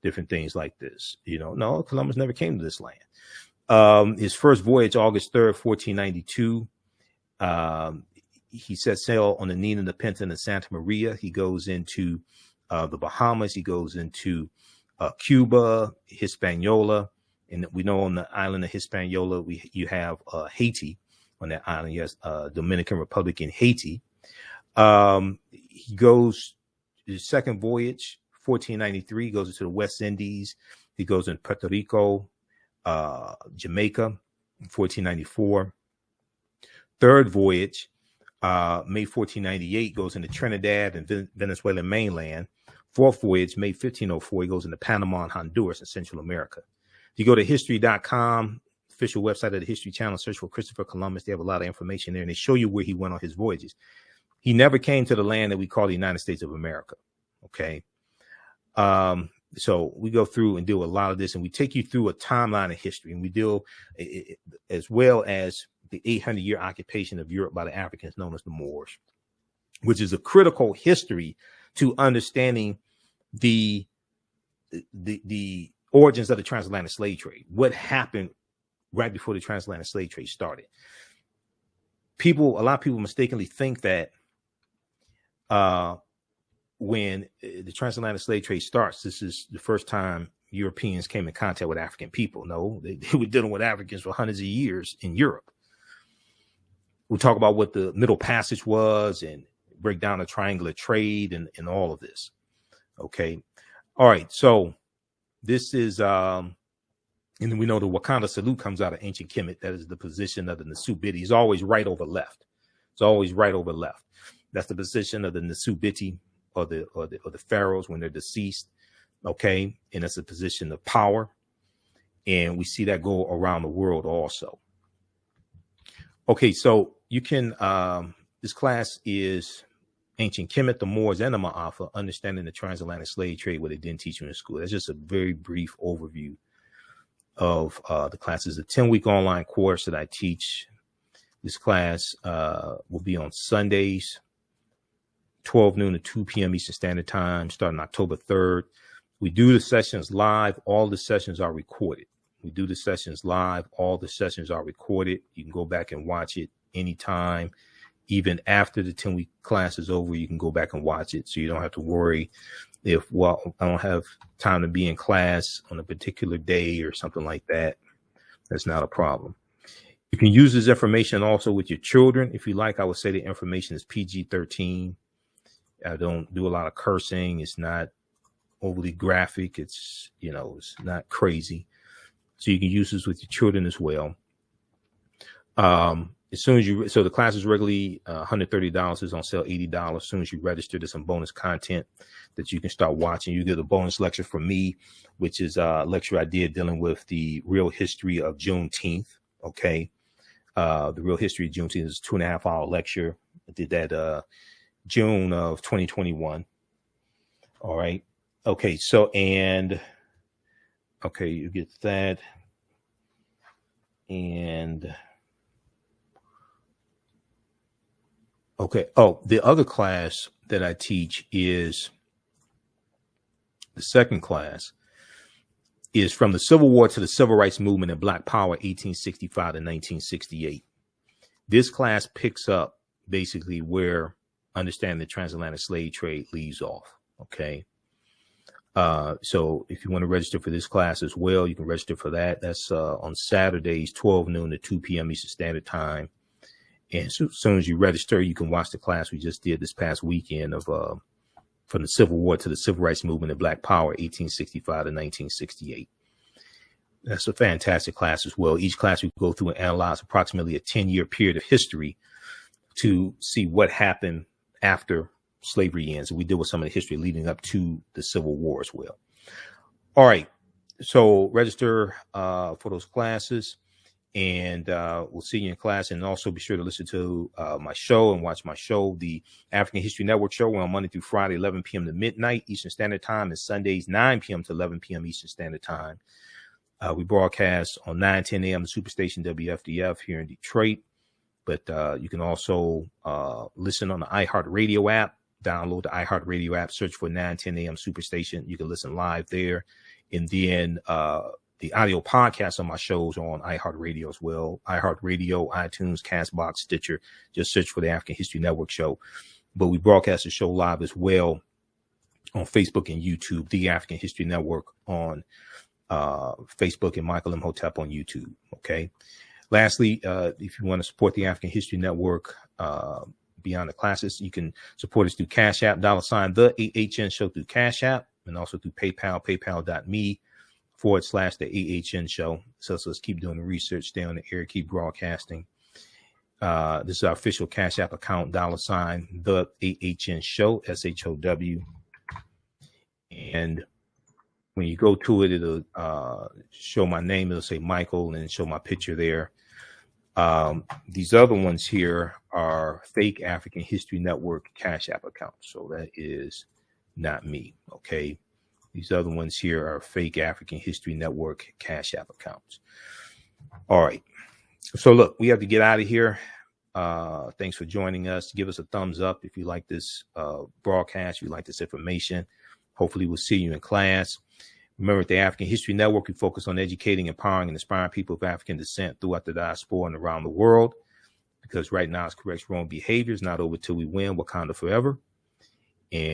different things like this. No, Columbus never came to this land. His first voyage, August 3rd, 1492. He set sail on the Nina, the Pinta, and the Santa Maria. He goes into the Bahamas. He goes into Cuba, Hispaniola. And we know on the island of Hispaniola, you have Haiti on that island. Yes, Dominican Republic in Haiti. He goes his second voyage, 1493, goes into the West Indies. He goes in Puerto Rico, Jamaica, 1494. Third voyage, May 1498, goes into Trinidad and Venezuelan mainland. Fourth voyage, May 1504, he goes into Panama and Honduras in Central America. If you go to history.com, official website of the History Channel, search for Christopher Columbus. They have a lot of information there, and they show you where he went on his voyages. He never came to the land that we call the United States of America. Okay. So we go through and deal with a lot of this, and we take you through a timeline of history, and we deal as well as the 800-year occupation of Europe by the Africans known as the Moors, which is a critical history to understanding the origins of the transatlantic slave trade. What happened right before the transatlantic slave trade started? A lot of people mistakenly think that when the transatlantic slave trade starts, this is the first time Europeans came in contact with African people. No, they were dealing with Africans for hundreds of years in Europe. We'll talk about what the Middle Passage was and break down the triangular trade and all of this. Okay. All right. So this is, and then we know the Wakanda salute comes out of ancient Kemet. That is the position of the Nasubiti. It's always right over left. It's always right over left. That's the position of the Nasubiti or the pharaohs when they're deceased. Okay. And that's a position of power. And we see that go around the world also. Okay. So you can, this class is ancient Kemet, the Moors, and the Maafa, understanding the transatlantic slave trade, what they didn't teach you in school. That's just a very brief overview of the class. It's a 10-week online course that I teach. This class will be on Sundays, 12 noon to 2 p.m. Eastern Standard Time, starting October 3rd. We do the sessions live. All the sessions are recorded. We do the sessions live. All the sessions are recorded. You can go back and watch it anytime. Even after the 10-week class is over, you can go back and watch it. So you don't have to worry if, well, I don't have time to be in class on a particular day or something like that. That's not a problem. You can use this information also with your children. If you like, I would say the information is PG-13. I don't do a lot of cursing. It's not overly graphic. It's, it's not crazy. So you can use this with your children as well. As soon as so the class is regularly $130, is on sale $80. As soon as you register, there's some bonus content that you can start watching. You get a bonus lecture from me, which is a lecture I did dealing with the real history of Juneteenth. Okay. The real history of Juneteenth is a 2.5-hour lecture. I did that June of 2021. All right. Okay. So, okay, you get that. And okay. Oh, the other class that I teach is the second class is From the Civil War to the Civil Rights Movement and Black Power, 1865 to 1968. This class picks up basically where Understanding the Transatlantic Slave Trade leaves off. Okay. So if you want to register for this class as well, you can register for that. That's on Saturdays, 12 noon to 2 p.m. Eastern Standard Time. And so, as soon as you register, you can watch the class we just did this past weekend of From the Civil War to the Civil Rights Movement and Black Power, 1865 to 1968. That's a fantastic class as well. Each class we go through and analyze approximately a 10-year period of history to see what happened after slavery ends. And we deal with some of the history leading up to the Civil War as well. All right. So register for those classes, and we'll see you in class. And also be sure to listen to my show and watch my show, the African History Network show. We're on Monday through Friday, 11 p.m. to midnight Eastern Standard Time, and Sundays, 9 p.m. to 11 p.m. Eastern Standard Time. We broadcast on 9:10 a.m. the Superstation WFDF here in Detroit. But you can also listen on the iHeartRadio app. Download the iHeartRadio app, search for 9:10 a.m. Superstation. You can listen live there. And then the audio podcast on my shows are on iHeartRadio as well. iHeartRadio, iTunes, CastBox, Stitcher. Just search for the African History Network show. But we broadcast the show live as well on Facebook and YouTube, the African History Network on Facebook, and Michael Imhotep on YouTube. Okay. Lastly, if you want to support the African History Network beyond the classes, you can support us through Cash App, $ the AHN show through Cash App, and also through PayPal, paypal.me/the AHN show. So let's keep doing the research, stay on the air, keep broadcasting. This is our official Cash App account, $ the AHN show, SHOW. And when you go to it, it'll show my name. It'll say Michael and show my picture there. These other ones here are fake African History Network Cash App accounts. So that is not me. Okay. These other ones here are fake African History Network Cash App accounts. All right. So look, we have to get out of here. Thanks for joining us. Give us a thumbs up if you like this broadcast, if you like this information. Hopefully we'll see you in class. Remember, at the African History Network, we focus on educating, empowering, and inspiring people of African descent throughout the diaspora and around the world. Because right now, it's correct wrong behaviors, not over till we win. Wakanda forever. And